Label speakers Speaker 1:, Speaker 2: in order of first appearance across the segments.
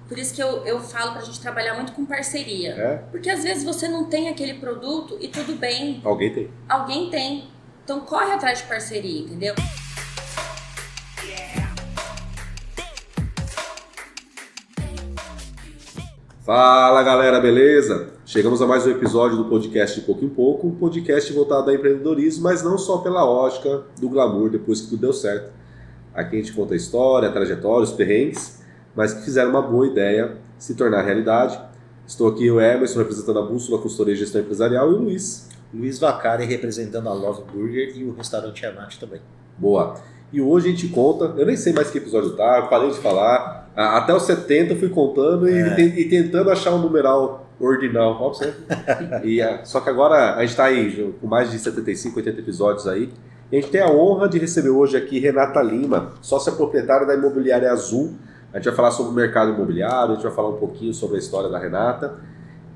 Speaker 1: Por isso que eu falo pra gente trabalhar muito com parceria. Porque às vezes você não tem aquele produto e tudo bem.
Speaker 2: Alguém tem.
Speaker 1: Alguém tem. Então corre atrás de parceria, entendeu?
Speaker 2: Fala galera, beleza? Chegamos a mais um episódio do podcast De Pouco em Pouco, um podcast voltado ao empreendedorismo, mas não só pela ótica do glamour depois que tudo deu certo. Aqui a gente conta a história, a trajetória, os perrengues, mas que fizeram uma boa ideia se tornar realidade. Estou aqui, o Emerson, representando a Bússola Consultoria e Gestão Empresarial, e o Luiz.
Speaker 3: Luiz Vacari, representando a Love Burger e o restaurante Amate também.
Speaker 2: Boa. E hoje a gente conta, eu nem sei mais que episódio tá, eu parei de falar, até os 70 eu fui contando e tentando achar um numeral ordinal. Ó, você. Só que agora a gente está aí com mais de 75, 80 episódios aí. E a gente tem a honra de receber hoje aqui Renata Lima, sócia proprietária da Imobiliária Azul. A gente vai falar sobre o mercado imobiliário, a gente vai falar um pouquinho sobre a história da Renata.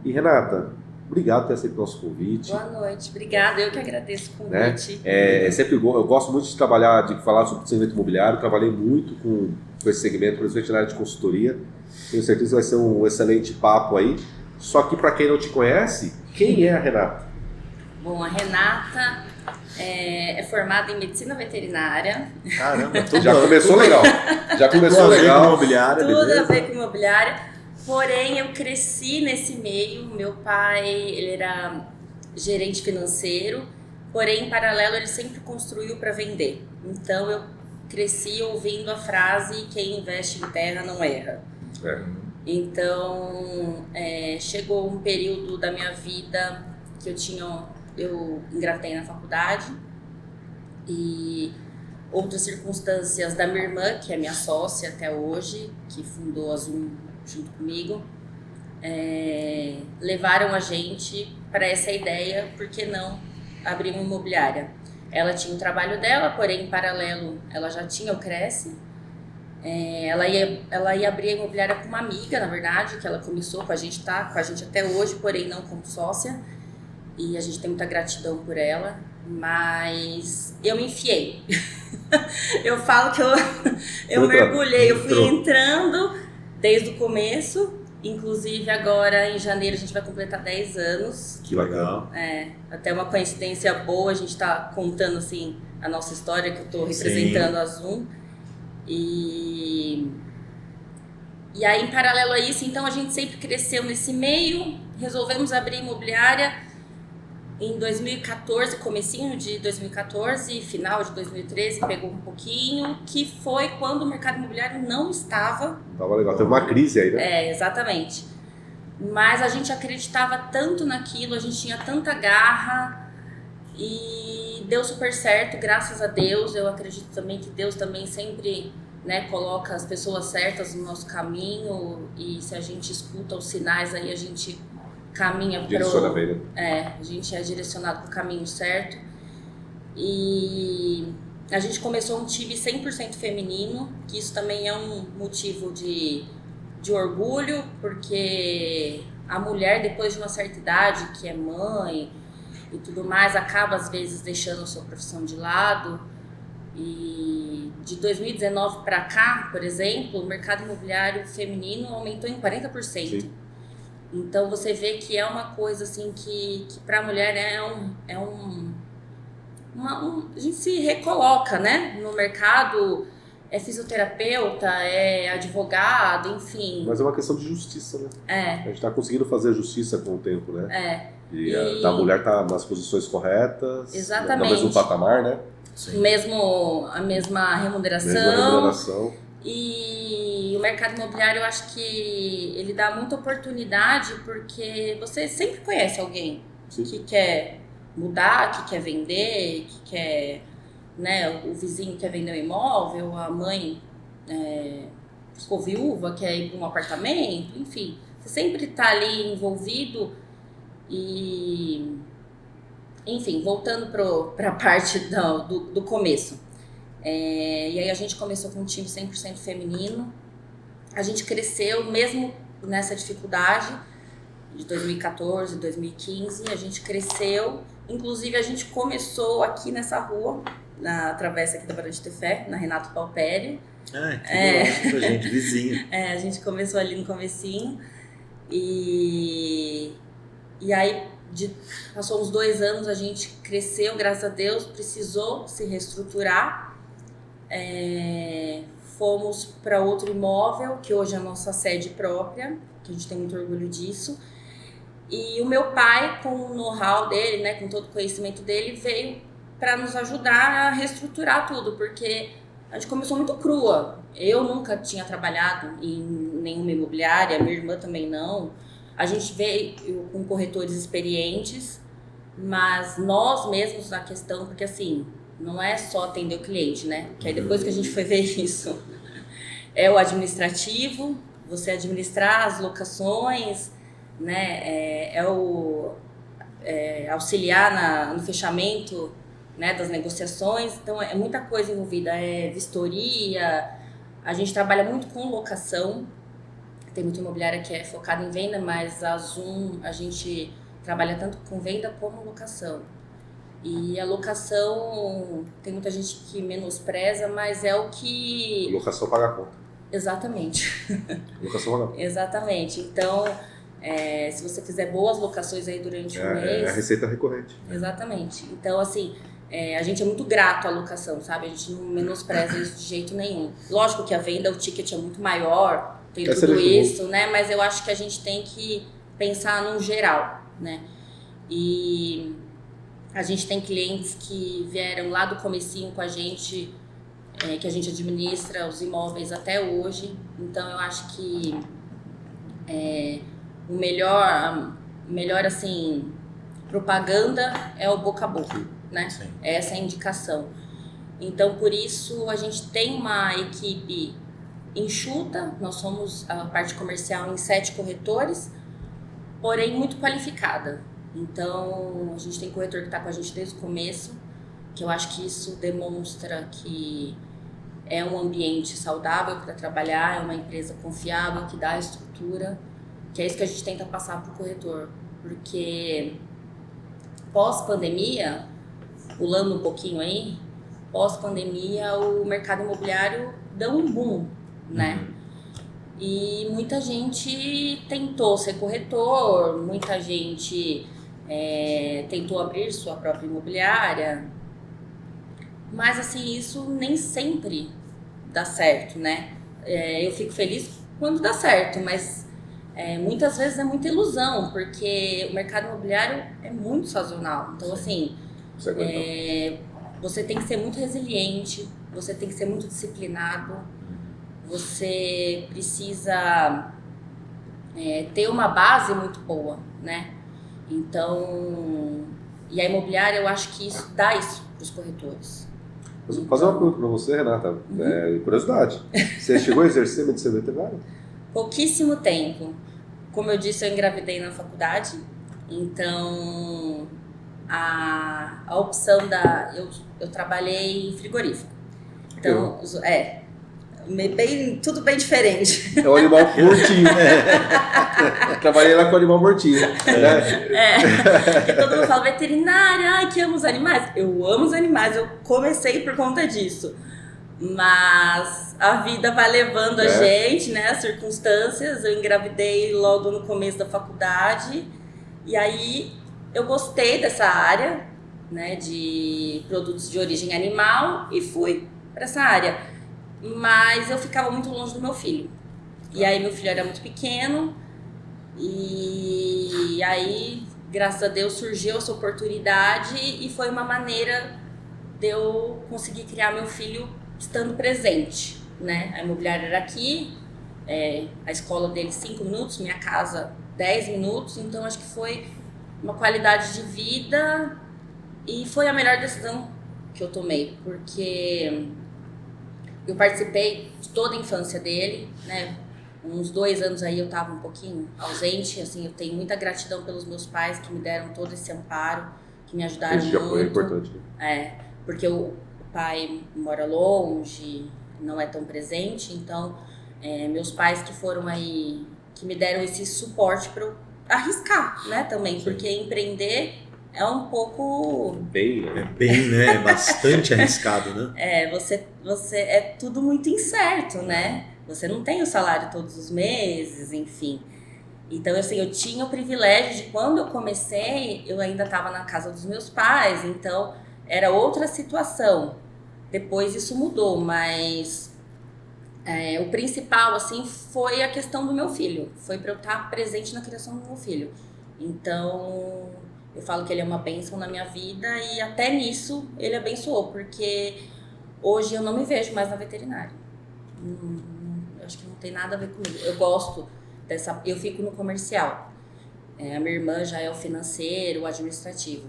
Speaker 2: E Renata, obrigado por ter aceito o nosso convite.
Speaker 1: Boa noite, obrigada. Eu que agradeço o convite.
Speaker 2: Eu gosto muito de trabalhar, de falar sobre o segmento imobiliário. Trabalhei muito com esse segmento, principalmente na área de consultoria. Tenho certeza que vai ser um excelente papo aí. Só que para quem não te conhece, quem é a Renata?
Speaker 1: Bom, a Renata é formada em medicina veterinária.
Speaker 3: Caramba,
Speaker 2: Já começou legal. Já começou legal.
Speaker 3: Imobiliária,
Speaker 1: Tudo
Speaker 3: beleza?
Speaker 1: a ver com imobiliária. Porém, eu cresci nesse meio. Meu pai, ele era gerente financeiro, porém, em paralelo, ele sempre construiu para vender. Então, eu cresci ouvindo a frase: quem investe em terra não erra. Então, chegou um período da minha vida que eu engravidei na faculdade e outras circunstâncias da minha irmã, que é minha sócia até hoje, que fundou a Zoom junto comigo, levaram a gente para essa ideia, por que não abrir uma imobiliária? Ela tinha o trabalho dela, porém, em paralelo, ela já tinha o Cresce. Ela ia abrir a imobiliária com uma amiga, na verdade, que ela começou com a gente, tá com a gente até hoje, porém não como sócia. E a gente tem muita gratidão por ela, mas eu me enfiei. Eu falo que eu mergulhei, eu fui entrando desde o começo. Inclusive agora em janeiro a gente vai completar 10 anos.
Speaker 2: Que legal.
Speaker 1: Até uma coincidência boa, a gente está contando assim a nossa história, que eu estou representando a Zoom. E aí, em paralelo a isso, então a gente sempre cresceu nesse meio, resolvemos abrir imobiliária em 2014, comecinho de 2014, final de 2013, pegou um pouquinho, que foi quando o mercado imobiliário não estava.
Speaker 2: Tava legal, teve uma crise aí, né?
Speaker 1: Exatamente. Mas a gente acreditava tanto naquilo, a gente tinha tanta garra e deu super certo, graças a Deus. Eu acredito também que Deus também sempre, né, coloca as pessoas certas no nosso caminho, e se a gente escuta os sinais aí, a gente caminha a gente é direcionado para o caminho certo. E a gente começou um time 100% feminino, que isso também é um motivo de orgulho, porque a mulher, depois de uma certa idade, que é mãe e tudo mais, acaba às vezes deixando a sua profissão de lado. E de 2019 para cá, por exemplo, o mercado imobiliário feminino aumentou em 40%. Sim. Então você vê que é uma coisa assim que para a mulher a gente se recoloca, né, no mercado. É fisioterapeuta, é advogado, enfim.
Speaker 2: Mas é uma questão de justiça, né? A gente está conseguindo fazer justiça com o tempo, né? E a mulher está nas posições corretas.
Speaker 1: Exatamente.
Speaker 2: No mesmo patamar, né?
Speaker 1: Sim. A mesma remuneração. E o mercado imobiliário, eu acho que ele dá muita oportunidade, porque você sempre conhece alguém que quer mudar, que quer vender, que quer, né, o vizinho quer vender um imóvel, a mãe ficou viúva, quer ir para um apartamento, enfim. Você sempre está ali envolvido e... Enfim, voltando para a parte do começo. E aí a gente começou com um time 100% feminino. A gente cresceu mesmo nessa dificuldade de 2014, 2015. A gente cresceu. Inclusive, a gente começou aqui nessa rua, na travessa aqui da Barão de Tefé, na Renato Palpério.
Speaker 3: Que legal, gente, vizinho.
Speaker 1: A gente começou ali no comecinho e aí passou uns 2 anos, a gente cresceu, graças a Deus, precisou se reestruturar. Fomos para outro imóvel, que hoje é a nossa sede própria, que a gente tem muito orgulho disso. E o meu pai, com o know-how dele, né, com todo o conhecimento dele, veio para nos ajudar a reestruturar tudo, porque a gente começou muito crua. Eu nunca tinha trabalhado em nenhuma imobiliária, minha irmã também não. A gente veio com corretores experientes, mas nós mesmos na questão, porque assim, não é só atender o cliente, né? Que aí depois que a gente foi ver isso, é o administrativo, você administrar as locações, né? Auxiliar no fechamento, né, das negociações. Então é muita coisa envolvida, vistoria. A gente trabalha muito com locação. Tem muita imobiliária que é focada em venda, mas a Zoom a gente trabalha tanto com venda como locação. E a locação, tem muita gente que menospreza, mas é o que...
Speaker 2: Locação paga a conta.
Speaker 1: Exatamente.
Speaker 2: Locação paga a conta.
Speaker 1: Exatamente. Então, se você fizer boas locações aí durante o mês...
Speaker 2: É a receita recorrente.
Speaker 1: Exatamente. Então, assim, a gente é muito grato à locação, sabe? A gente não menospreza isso de jeito nenhum. Lógico que a venda, o ticket é muito maior, tem tudo isso, né? Mas eu acho que a gente tem que pensar no geral, né? E a gente tem clientes que vieram lá do comecinho com a gente, que a gente administra os imóveis até hoje. Então eu acho que o melhor assim, propaganda é o boca a boca, né?
Speaker 3: Sim.
Speaker 1: Essa é a indicação. Então por isso a gente tem uma equipe enxuta, nós somos a parte comercial em 7 corretores, porém muito qualificada. Então, a gente tem corretor que está com a gente desde o começo, que eu acho que isso demonstra que é um ambiente saudável para trabalhar, é uma empresa confiável, que dá estrutura, que é isso que a gente tenta passar para o corretor. Porque pós-pandemia, pulando um pouquinho aí, pós-pandemia o mercado imobiliário deu um boom, né? E muita gente tentou ser corretor, muita gente tentou abrir sua própria imobiliária, mas assim, isso nem sempre dá certo, né? Eu fico feliz quando dá certo, mas muitas vezes é muita ilusão, porque o mercado imobiliário é muito sazonal. Então, assim, você tem que ser muito resiliente, você tem que ser muito disciplinado, você precisa ter uma base muito boa, né? Então, e a imobiliária, eu acho que isso dá isso para os corretores.
Speaker 2: Vou fazer uma pergunta para você, Renata. Curiosidade. Você chegou a exercer medicina veterinária?
Speaker 1: Pouquíssimo tempo. Como eu disse, eu engravidei na faculdade, então a opção eu trabalhei em frigorífico. Então, tudo bem diferente.
Speaker 2: É um animal mortinho. Trabalhei lá com animal mortinho.
Speaker 1: Porque todo mundo fala veterinária, que amo os animais. Eu amo os animais, eu comecei por conta disso. Mas a vida vai levando a gente, né? As circunstâncias. Eu engravidei logo no começo da faculdade. E aí eu gostei dessa área, né? De produtos de origem animal e fui para essa área. Mas eu ficava muito longe do meu filho. E aí meu filho era muito pequeno. E aí, graças a Deus, surgiu essa oportunidade. E foi uma maneira de eu conseguir criar meu filho estando presente, né? A imobiliária era aqui, a escola dele 5 minutos, minha casa 10 minutos. Então acho que foi uma qualidade de vida. E foi a melhor decisão que eu tomei. Porque eu participei de toda a infância dele, né? Uns 2 anos aí eu estava um pouquinho ausente, assim, eu tenho muita gratidão pelos meus pais que me deram todo esse amparo, que me ajudaram muito. Esse apoio é
Speaker 2: importante.
Speaker 1: Porque o pai mora longe, não é tão presente, então meus pais que foram aí, que me deram esse suporte para eu arriscar, né, também, porque empreender é um pouco...
Speaker 2: Bem,
Speaker 3: né? Bastante arriscado, né?
Speaker 1: Você é tudo muito incerto, né? Você não tem o salário todos os meses, enfim. Então, assim, eu tinha o privilégio de quando eu comecei, eu ainda estava na casa dos meus pais, então era outra situação. Depois isso mudou, mas o principal, assim, foi a questão do meu filho. Foi para eu estar presente na criação do meu filho. Então, eu falo que ele é uma bênção na minha vida e até nisso ele abençoou, porque hoje eu não me vejo mais na veterinária. Eu acho que não tem nada a ver comigo. Eu gosto eu fico no comercial. A minha irmã já é o financeiro, o administrativo.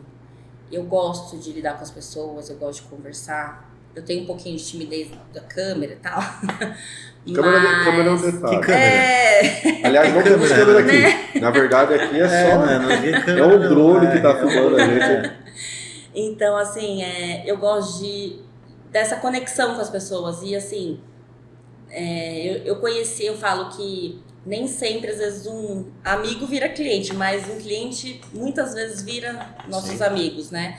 Speaker 1: Eu gosto de lidar com as pessoas, eu gosto de conversar. Eu tenho um pouquinho de timidez da câmera e tal.
Speaker 2: Câmera é um detalhe.
Speaker 3: Que câmera?
Speaker 2: Aliás, não temos câmera aqui. Né? Na verdade, aqui é só... É um drone que tá filmando a gente.
Speaker 1: Então, assim, eu gosto dessa conexão com as pessoas. E, assim, eu falo que nem sempre, às vezes, um amigo vira cliente, mas um cliente muitas vezes vira nossos amigos, né?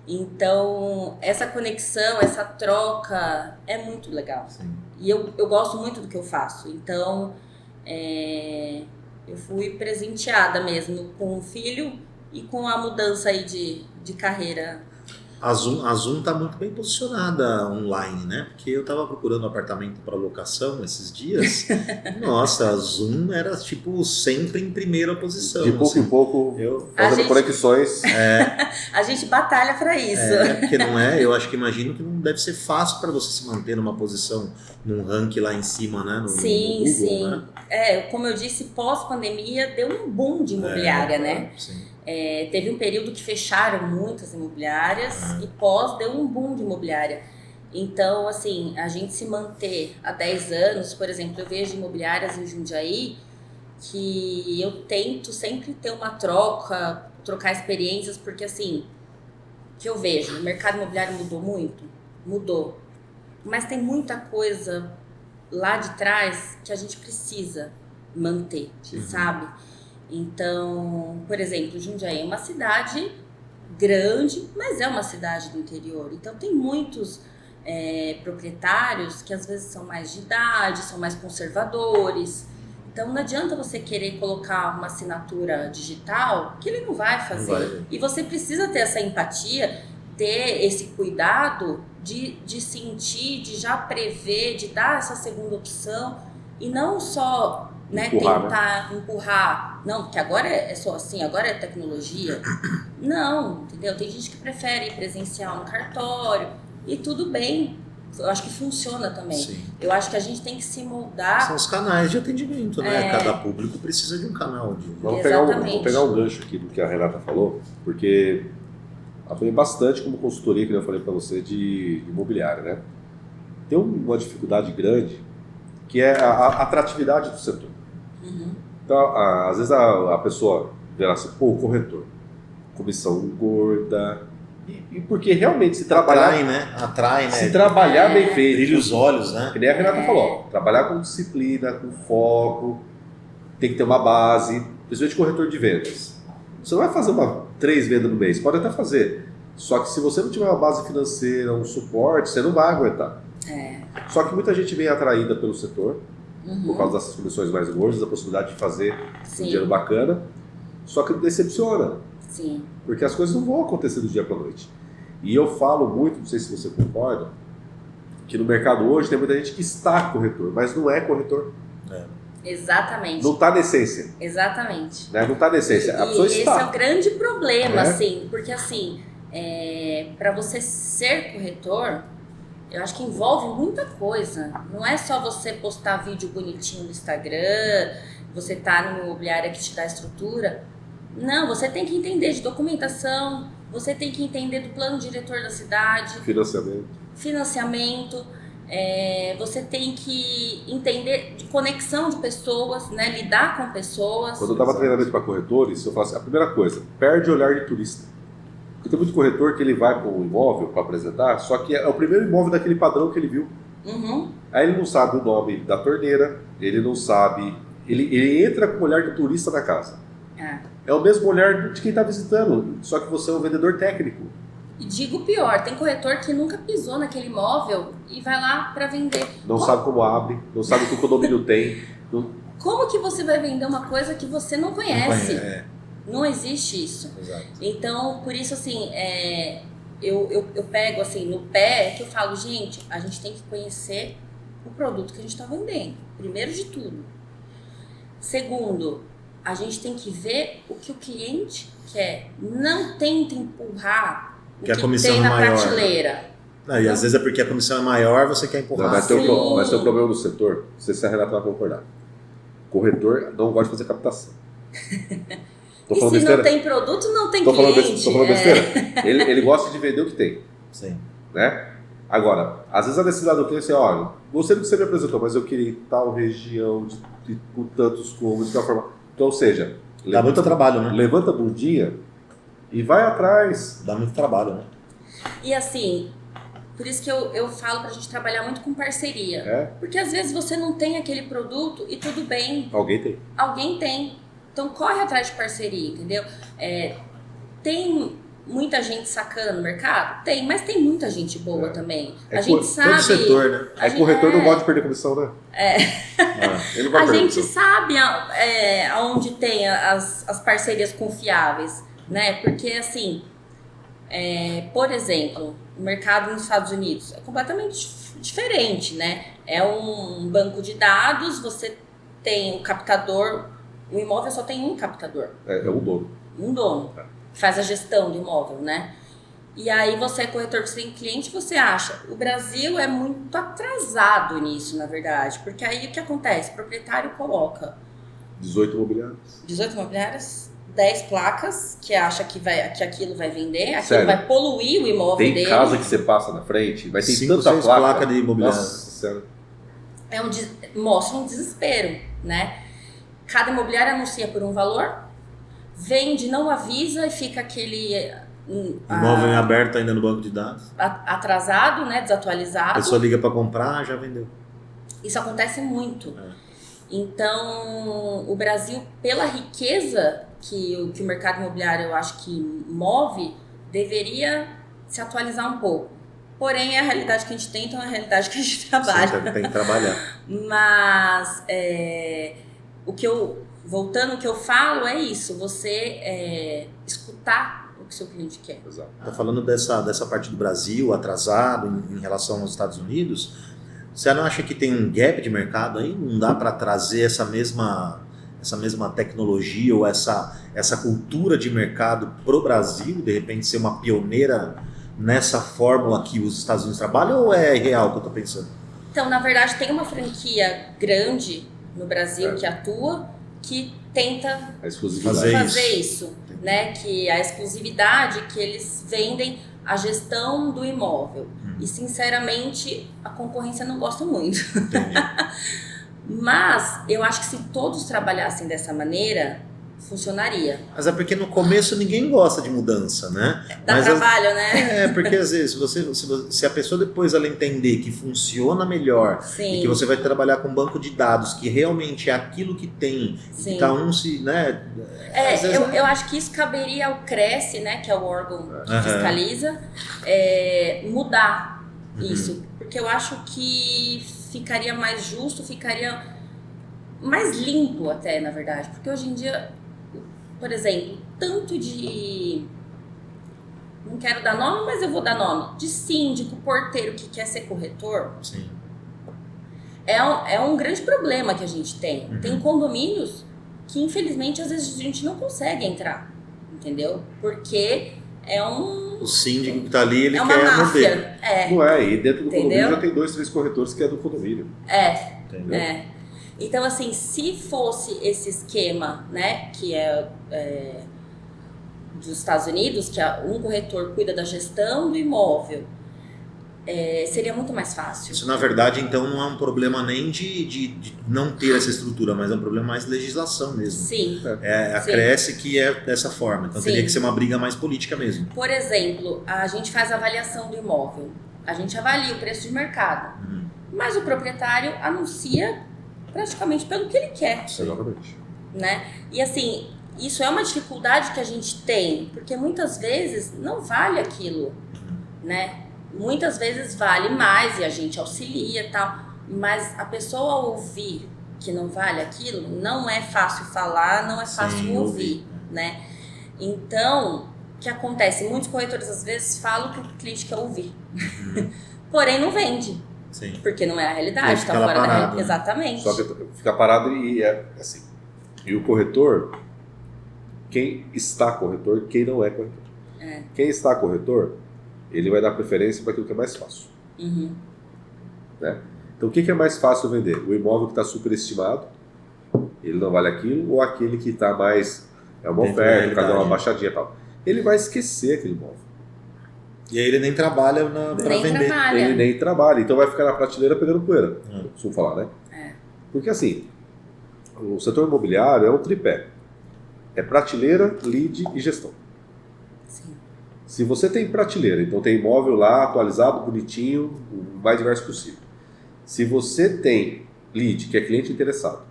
Speaker 1: Então, essa conexão, essa troca é muito legal. Sim. E eu gosto muito do que eu faço. Então, eu fui presenteada mesmo com o filho e com a mudança aí de carreira.
Speaker 3: A Zoom tá muito bem posicionada online, né? Porque eu tava procurando um apartamento para locação esses dias. Nossa, a Zoom era tipo sempre em primeira posição.
Speaker 2: De pouco em pouco, fazendo conexões.
Speaker 1: A gente batalha para isso.
Speaker 3: Porque não é, eu acho que imagino que não deve ser fácil para você se manter numa posição, num ranking lá em cima, né? No Google,
Speaker 1: né? Como eu disse, pós-pandemia deu um boom de imobiliária, né?
Speaker 3: Sim.
Speaker 1: Teve um período que fecharam muitas imobiliárias e pós deu um boom de imobiliária. Então, assim, a gente se manter há 10 anos, por exemplo, eu vejo imobiliárias em Jundiaí que eu tento sempre ter uma trocar experiências, porque assim, que eu vejo, o mercado imobiliário mudou muito? Mudou. Mas tem muita coisa lá de trás que a gente precisa manter, sabe? Então, por exemplo, Jundiaí é uma cidade grande, mas é uma cidade do interior. Então, tem muitos proprietários que às vezes são mais de idade, são mais conservadores. Então, não adianta você querer colocar uma assinatura digital que ele não vai fazer. Não vai. E você precisa ter essa empatia, ter esse cuidado de sentir, de já prever, de dar essa segunda opção e não só... tentar empurrar. Não, porque agora é só assim, agora é tecnologia. Não, entendeu? Tem gente que prefere ir presencial no cartório e tudo bem. Eu acho que funciona também. Sim. Eu acho que a gente tem que se moldar.
Speaker 3: São os canais de atendimento, né? Cada público precisa de um canal.
Speaker 2: Vamos pegar um gancho aqui do que a Renata falou, porque aprendi bastante como consultoria, que eu falei para você, de imobiliária, né? Tem uma dificuldade grande que é a atratividade do setor. Então, às vezes a pessoa vê assim, o corretor, comissão gorda, e porque realmente se trabalhar...
Speaker 3: Atrai, né?
Speaker 2: Se trabalhar bem feito.
Speaker 3: Brilha os olhos, né?
Speaker 2: Que nem a Renata falou, trabalhar com disciplina, com foco, tem que ter uma base, principalmente corretor de vendas. Você não vai fazer 3 vendas no mês, pode até fazer, só que se você não tiver uma base financeira, um suporte, você não vai aguentar. Só que muita gente vem atraída pelo setor, por causa dessas comissões mais gordas, da possibilidade de fazer um dinheiro bacana, só que decepciona.
Speaker 1: Sim.
Speaker 2: Porque as coisas não vão acontecer do dia para a noite. E eu falo muito, não sei se você concorda, que no mercado hoje tem muita gente que está corretor, mas não é corretor.
Speaker 1: Exatamente.
Speaker 2: Não está na essência.
Speaker 1: Exatamente.
Speaker 2: Né? Não está na essência. A pessoa
Speaker 1: esse
Speaker 2: está.
Speaker 1: é o grande problema, assim, porque assim, para você ser corretor, eu acho que envolve muita coisa. Não é só você postar vídeo bonitinho no Instagram, você tá numa imobiliária que te dá estrutura. Não, você tem que entender de documentação, você tem que entender do plano diretor da cidade. Financiamento. Você tem que entender de conexão de pessoas, né? Lidar com pessoas.
Speaker 2: Quando eu dava treinamento para corretores, eu falava assim, a primeira coisa, perde o olhar de turista. Porque tem muito corretor que ele vai para um imóvel para apresentar, só que é o primeiro imóvel daquele padrão que ele viu. Aí ele não sabe o nome da torneira, ele não sabe... Ele entra com o olhar de turista na casa. É o mesmo olhar de quem está visitando, só que você é um vendedor técnico.
Speaker 1: E digo pior, tem corretor que nunca pisou naquele imóvel e vai lá para vender.
Speaker 2: Não sabe como abre, não sabe o que o condomínio tem.
Speaker 1: Como que você vai vender uma coisa que você não conhece? Não existe isso.
Speaker 3: Exato.
Speaker 1: Então, por isso, assim, eu pego assim, no pé que eu falo, gente, a gente tem que conhecer o produto que a gente está vendendo, primeiro de tudo. Segundo, a gente tem que ver o que o cliente quer. Não tenta empurrar o que tem na prateleira.
Speaker 3: E às vezes é porque a comissão é maior, você quer empurrar.
Speaker 2: Mas tem um problema no setor, não sei se a Renata vai concordar. Corretor não gosta de fazer captação.
Speaker 1: E se besteira? Não tem produto, não tem cliente.
Speaker 2: Tô falando besteira. Ele gosta de vender o que tem.
Speaker 3: Sim.
Speaker 2: Né? Agora, às vezes a necessidade do cliente é assim, olha, gostei do que você me apresentou, mas eu queria tal região, com tantos cômodos, de tal forma. Então, ou seja,
Speaker 3: dá muito trabalho, né?
Speaker 2: Levanta a bundinha e vai atrás.
Speaker 3: Dá muito trabalho, né?
Speaker 1: E assim, por isso que eu falo pra gente trabalhar muito com parceria. Porque às vezes você não tem aquele produto e tudo bem.
Speaker 2: Alguém tem.
Speaker 1: Alguém tem. Então corre atrás de parceria, entendeu? Tem muita gente sacana no mercado? Tem, mas tem muita gente boa também. A gente sabe...
Speaker 3: Todo setor, né?
Speaker 2: Aí corretor não gosta de perder comissão, né?
Speaker 1: Ele não vai perder. A gente sabe aonde tem as parcerias confiáveis, né? Porque assim, por exemplo, o mercado nos Estados Unidos é completamente diferente, né? É um banco de dados, você tem o captador, o imóvel só tem um captador.
Speaker 2: É um dono.
Speaker 1: Um dono. Faz a gestão do imóvel, né? E aí você é corretor, você tem cliente, você acha. O Brasil é muito atrasado nisso, na verdade. Porque aí o que acontece? O proprietário coloca
Speaker 2: 18 imobiliários.
Speaker 1: 18 imobiliários, 10 placas, que acha que aquilo vai vender, aquilo
Speaker 2: Sério?
Speaker 1: vai poluir o imóvel
Speaker 2: tem
Speaker 1: dele.
Speaker 2: Tem casa que você passa na frente, vai ter
Speaker 3: 5,
Speaker 2: tanta
Speaker 3: 6
Speaker 2: placa.
Speaker 3: placas de imobiliário.
Speaker 2: Nossa Senhora.
Speaker 1: Mostra um desespero, né? Cada imobiliário anuncia por um valor, vende, não avisa e fica aquele
Speaker 3: imóvel em aberto ainda no banco de dados.
Speaker 1: Atrasado, né? Desatualizado.
Speaker 3: A pessoa liga para comprar, já vendeu.
Speaker 1: Isso acontece muito. Então, o Brasil, pela riqueza que o mercado imobiliário, eu acho que move, deveria se atualizar um pouco. Porém, é a realidade que a gente tem, então é a realidade que a gente trabalha.
Speaker 3: Sim, tem que trabalhar.
Speaker 1: Mas, voltando, o que eu falo é isso, você escutar o que seu cliente quer.
Speaker 2: Exato.
Speaker 3: Tá falando dessa parte do Brasil, atrasado em relação aos Estados Unidos, você não acha que tem um gap de mercado aí? Não dá para trazer essa mesma tecnologia ou essa cultura de mercado pro Brasil, de repente ser uma pioneira nessa fórmula que os Estados Unidos trabalham, ou é real o que eu tô pensando?
Speaker 1: Então, na verdade, tem uma franquia grande no Brasil que atua, que tenta fazer isso, né? Que a exclusividade que eles vendem a gestão do imóvel. E, sinceramente, a concorrência não gosta muito. Mas eu acho que se todos trabalhassem dessa maneira, funcionaria.
Speaker 3: Mas é porque no começo ninguém gosta de mudança, né?
Speaker 1: Dá trabalho, né?
Speaker 3: Porque às vezes, se a pessoa depois ela entender que funciona melhor, e que você vai trabalhar com um banco de dados, que realmente é aquilo que tem, que tá né?
Speaker 1: Eu acho que isso caberia ao CRESSE, né? Que é o órgão que fiscaliza, mudar isso. Porque eu acho que ficaria mais justo, ficaria mais limpo até, na verdade. Porque hoje em dia, por exemplo, tanto de... Não quero dar nome, mas eu vou dar nome. De síndico, porteiro que quer ser corretor.
Speaker 3: Sim.
Speaker 1: É um grande problema que a gente tem. Tem condomínios que, infelizmente, às vezes a gente não consegue entrar. Entendeu? Porque o
Speaker 3: síndico que tá ali, ele
Speaker 1: quer
Speaker 3: máfia.
Speaker 2: Não é, e dentro do condomínio já tem 2, 3 corretores que é do condomínio.
Speaker 3: Entendeu?
Speaker 1: Então, assim, se fosse esse esquema, né, que é dos Estados Unidos, que um corretor cuida da gestão do imóvel, seria muito mais fácil.
Speaker 3: Isso, na verdade, então, não é um problema nem de não ter essa estrutura, mas é um problema mais de legislação mesmo.
Speaker 1: Sim.
Speaker 3: Cresce que é dessa forma, então teria que ser uma briga mais política mesmo.
Speaker 1: Por exemplo, a gente faz a avaliação do imóvel, a gente avalia o preço de mercado, mas o proprietário anuncia praticamente pelo que ele quer.
Speaker 2: Exatamente.
Speaker 1: Né? E assim, isso é uma dificuldade que a gente tem, porque muitas vezes não vale aquilo, né? Muitas vezes vale mais e a gente auxilia e tal, mas a pessoa ouvir que não vale aquilo, não é fácil falar, não é fácil ouvir, né? Então, o que acontece? Muitos corretores às vezes falam que o cliente quer ouvir, porém não vende.
Speaker 3: Sim.
Speaker 1: Porque não é a realidade, está fora da realidade. Né? Exatamente.
Speaker 2: Só que fica parado e é assim. E o corretor, quem está corretor, quem não é corretor. Quem está corretor, ele vai dar preferência para aquilo que é mais fácil. Né? Então o que é mais fácil vender? O imóvel que está superestimado, ele não vale aquilo, ou aquele que está mais. É uma oferta, cadê uma baixadinha e tal. Ele vai esquecer aquele imóvel.
Speaker 3: E aí ele nem trabalha para vender.
Speaker 2: Ele nem trabalha, então vai ficar na prateleira pegando poeira. Costumo falar, né? Porque assim, o setor imobiliário é um tripé. É prateleira, lead e gestão.
Speaker 1: Sim.
Speaker 2: Se você tem prateleira, então tem imóvel lá atualizado, bonitinho, o mais diverso possível. Se você tem lead, que é cliente interessado,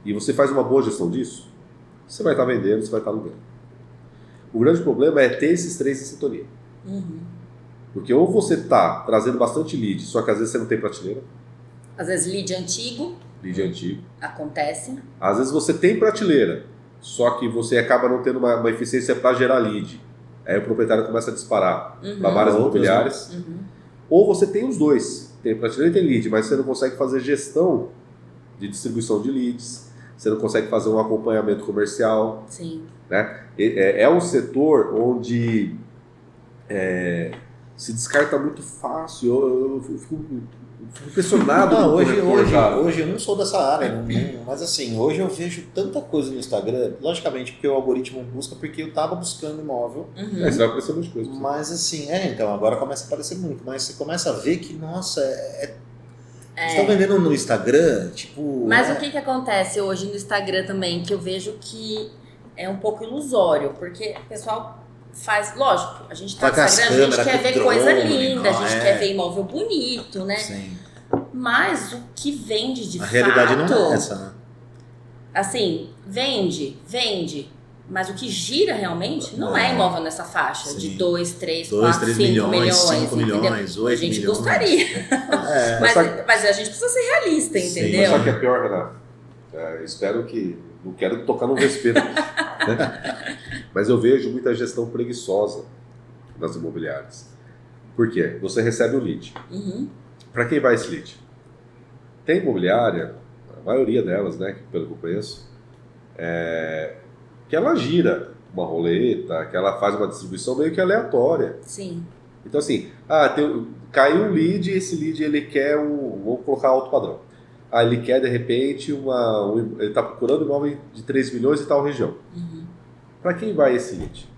Speaker 2: e você faz uma boa gestão disso, você vai estar vendendo, você vai estar alugando. O grande problema é ter esses três em sintonia. Porque ou você está trazendo bastante lead, só que às vezes você não tem prateleira.
Speaker 1: Às vezes lead antigo. Acontece.
Speaker 2: Às vezes você tem prateleira, só que você acaba não tendo uma eficiência para gerar lead. Aí o proprietário começa a disparar para várias imobiliárias. Ou você tem os dois. Tem prateleira e tem lead, mas você não consegue fazer gestão de distribuição de leads. Você não consegue fazer um acompanhamento comercial.
Speaker 1: Sim.
Speaker 2: Né? É um setor onde se descarta muito fácil. Eu fico impressionado.
Speaker 3: Hoje eu não sou dessa área, mas assim, hoje eu vejo tanta coisa no Instagram, logicamente porque o algoritmo busca, porque eu tava buscando imóvel.
Speaker 2: Você vai aparecer muitas coisas.
Speaker 3: Mas assim, então agora começa a aparecer muito, mas você começa a ver que, nossa, estão vendendo no Instagram, tipo...
Speaker 1: Mas o que acontece hoje no Instagram também, que eu vejo que é um pouco ilusório, porque o pessoal faz, lógico, a gente tá no Instagram, a gente quer ver coisa linda, a gente quer ver imóvel bonito, né?
Speaker 3: Sim.
Speaker 1: Mas o que vende de fato...
Speaker 3: A realidade não é essa, né?
Speaker 1: Assim, vende, mas o que gira realmente não é imóvel nessa faixa de 2, 3, 4, 5 milhões,
Speaker 3: 5 milhões, 8
Speaker 1: milhões. A gente
Speaker 3: milhões.
Speaker 1: gostaria. Mas a gente precisa ser realista, entendeu?
Speaker 2: Mas só que é pior, Renato. Espero que... Não quero tocar no vespeiro. Né? Mas eu vejo muita gestão preguiçosa nas imobiliárias. Por quê? Você recebe o lead. Para quem vai esse lead? Tem imobiliária, a maioria delas, né, pelo que eu conheço, que ela gira uma roleta, que ela faz uma distribuição meio que aleatória.
Speaker 1: Sim.
Speaker 2: Então assim, caiu um lead e esse lead ele quer vamos colocar alto padrão. Ele quer de repente ele está procurando um imóvel de 3 milhões e tal região. Para quem vai esse lead?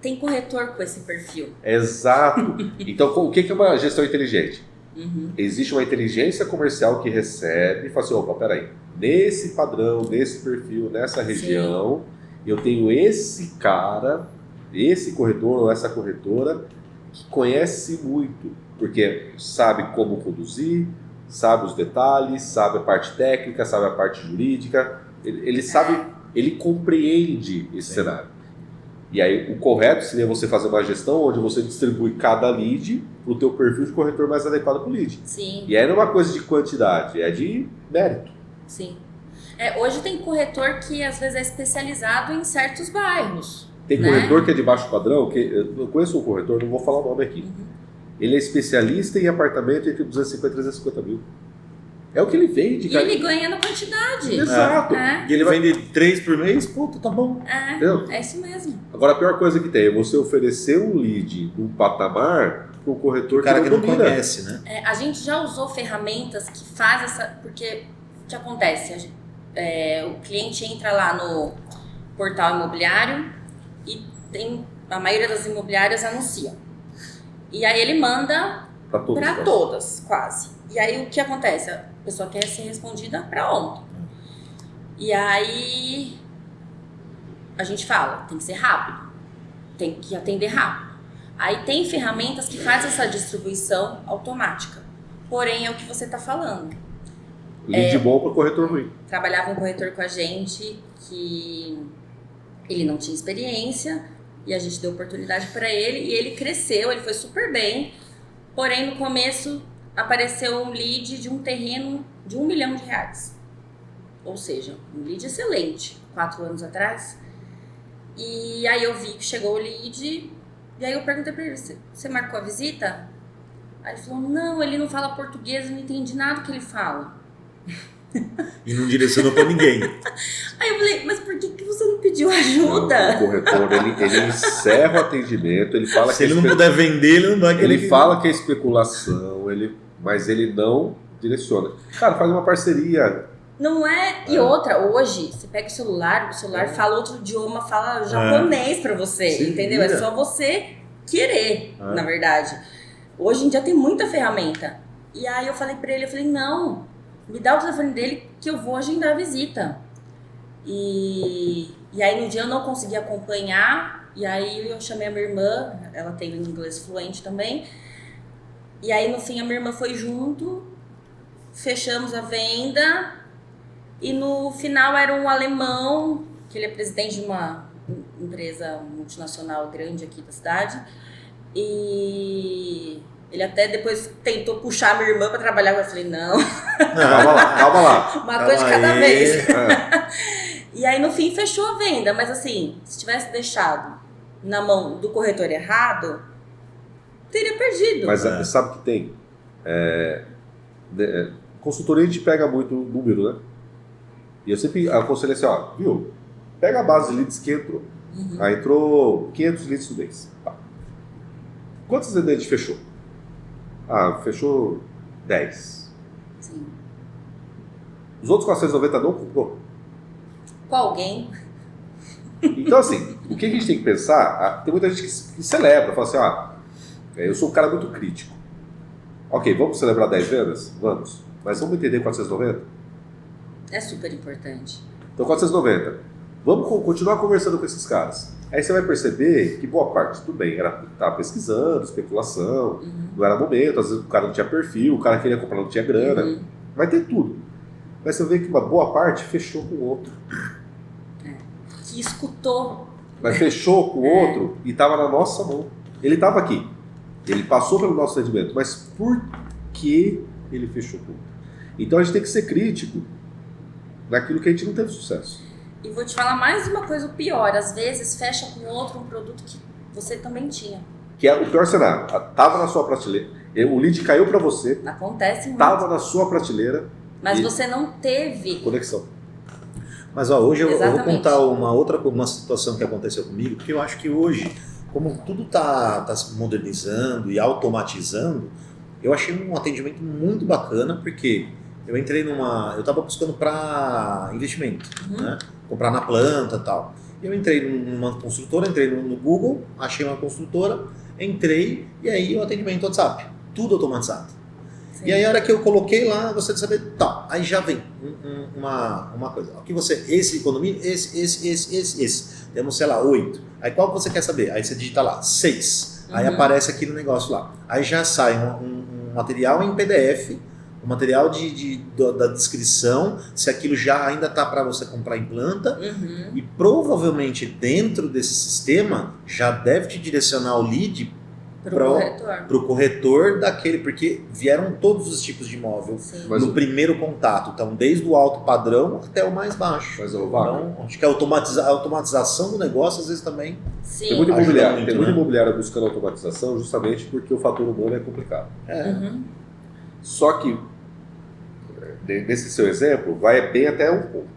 Speaker 1: Tem corretor com esse perfil.
Speaker 2: Exato. Então o que é uma gestão inteligente? Existe uma inteligência comercial que recebe e fala assim, opa, peraí, nesse padrão, nesse perfil, nessa região, eu tenho esse cara, esse corretor ou essa corretora que conhece muito, porque sabe como conduzir, sabe os detalhes, sabe a parte técnica, sabe a parte jurídica, ele sabe, ele compreende esse cenário. E aí o correto seria você fazer uma gestão onde você distribui cada lead para o teu perfil de corretor mais adequado para o lead.
Speaker 1: Sim.
Speaker 2: E aí não é uma coisa de quantidade, é de mérito.
Speaker 1: Sim. Hoje tem corretor que às vezes é especializado em certos bairros.
Speaker 2: Tem corretor que é de baixo padrão, eu conheço um corretor, não vou falar o nome aqui. Ele é especialista em apartamento entre 250 e 350 mil. É o que ele vende, cara.
Speaker 1: E ele ganha na quantidade.
Speaker 2: Exato.
Speaker 3: E ele vende 3 por mês, puta, tá bom.
Speaker 1: É isso mesmo.
Speaker 2: Agora a pior coisa que tem é você oferecer um lead num patamar para um corretor
Speaker 3: que não
Speaker 2: domina.
Speaker 3: Conhece, né?
Speaker 1: A gente já usou ferramentas que fazem essa... Porque o que acontece? O cliente entra lá no portal imobiliário e a maioria das imobiliárias anuncia. E aí ele manda para todas, quase. E aí o que acontece? A pessoa quer ser respondida para ontem. E aí a gente fala, tem que ser rápido, tem que atender rápido. Aí tem ferramentas que fazem essa distribuição automática. Porém, é o que você está falando.
Speaker 2: Lead bom para corretor ruim.
Speaker 1: Trabalhava um corretor com a gente que ele não tinha experiência e a gente deu oportunidade para ele e ele cresceu, ele foi super bem. Porém, no começo apareceu um lead de um terreno de R$1 milhão. Ou seja, um lead excelente, 4 anos atrás. E aí eu vi que chegou o lead e aí eu perguntei para ele, você marcou a visita? Aí ele falou, não, ele não fala português, eu não entendi nada que ele fala.
Speaker 3: E não direcionou pra ninguém.
Speaker 1: Aí eu falei, mas por que você não pediu ajuda?
Speaker 2: Não, o corretor, ele encerra o atendimento, ele fala
Speaker 3: Se ele não puder vender, ele não vai querer.
Speaker 2: Ele fala que é especulação, mas ele não direciona. Cara, faz uma parceria.
Speaker 1: Não é? E outra, hoje, você pega o celular fala outro idioma, fala japonês pra você,
Speaker 2: Sim,
Speaker 1: entendeu? É só você querer, na verdade. Hoje em dia tem muita ferramenta. E aí eu falei pra ele, não, me dá o telefone dele que eu vou agendar a visita. E aí no dia eu não consegui acompanhar, e aí eu chamei a minha irmã, ela tem inglês fluente também, e aí no fim a minha irmã foi junto, fechamos a venda, e no final era um alemão, que ele é presidente de uma empresa multinacional grande aqui da cidade, e ele até depois tentou puxar a minha irmã para trabalhar, eu falei, não.
Speaker 2: Calma lá.
Speaker 1: Uma coisa de cada vez. E aí no fim fechou a venda, mas assim, se tivesse deixado na mão do corretor errado, teria perdido.
Speaker 2: Mas sabe o que tem? Consultoria a gente pega muito número, né? E eu sempre aconselho assim, viu? Pega a base de leads que entrou. Aí entrou 500 leads no mês. Tá. Quantos vendas a gente fechou? Fechou 10.
Speaker 1: Sim.
Speaker 2: Os outros 490 não comprou?
Speaker 1: Com alguém.
Speaker 2: Então, assim, o que a gente tem que pensar? Tem muita gente que celebra, fala assim, eu sou um cara muito crítico. Ok, vamos celebrar 10 vendas? Vamos. Mas vamos entender 490?
Speaker 1: É super importante.
Speaker 2: Então, 490. Vamos continuar conversando com esses caras. Aí você vai perceber que boa parte, tudo bem, estava pesquisando, especulação, não era momento, às vezes o cara não tinha perfil, o cara queria comprar, não tinha grana. Vai ter tudo. Mas você vê que uma boa parte fechou com o outro.
Speaker 1: Que escutou.
Speaker 2: Mas fechou com o outro e estava na nossa mão. Ele estava aqui. Ele passou pelo nosso rendimento. Mas por que ele fechou com o outro? Então a gente tem que ser crítico naquilo que a gente não teve sucesso.
Speaker 1: E vou te falar mais uma coisa, o pior. Às vezes fecha com outro um produto que você também tinha.
Speaker 2: Que é o pior cenário. Estava na sua prateleira. O lead caiu para você.
Speaker 1: Acontece muito.
Speaker 2: Estava na sua prateleira.
Speaker 1: Mas você não teve
Speaker 2: conexão.
Speaker 3: Mas hoje eu vou contar uma situação que aconteceu comigo, porque eu acho que hoje, como tudo está se modernizando e automatizando, eu achei um atendimento muito bacana, porque eu entrei eu estava buscando para investimento, né? Comprar na planta e tal. Eu entrei numa construtora, entrei no Google, achei uma construtora, entrei e aí o atendimento WhatsApp, tudo automatizado. Sim. E aí a hora que eu coloquei lá, gostaria de saber, aí já vem uma coisa. Aqui esse economia, esse. Temos, sei lá, 8. Aí qual que você quer saber? Aí você digita lá, 6. Aí aparece aqui no negócio lá. Aí já sai um material em PDF, o material da descrição, se aquilo já ainda está para você comprar em planta, e provavelmente dentro desse sistema já deve te direcionar o lead para o corretor daquele, porque vieram todos os tipos de imóvel no primeiro contato, então desde o alto padrão até o mais baixo. Então, acho que a automatização do negócio às vezes também
Speaker 2: tem muito imobiliário buscando automatização justamente porque o fator humano é complicado. Só que nesse seu exemplo vai bem até um ponto.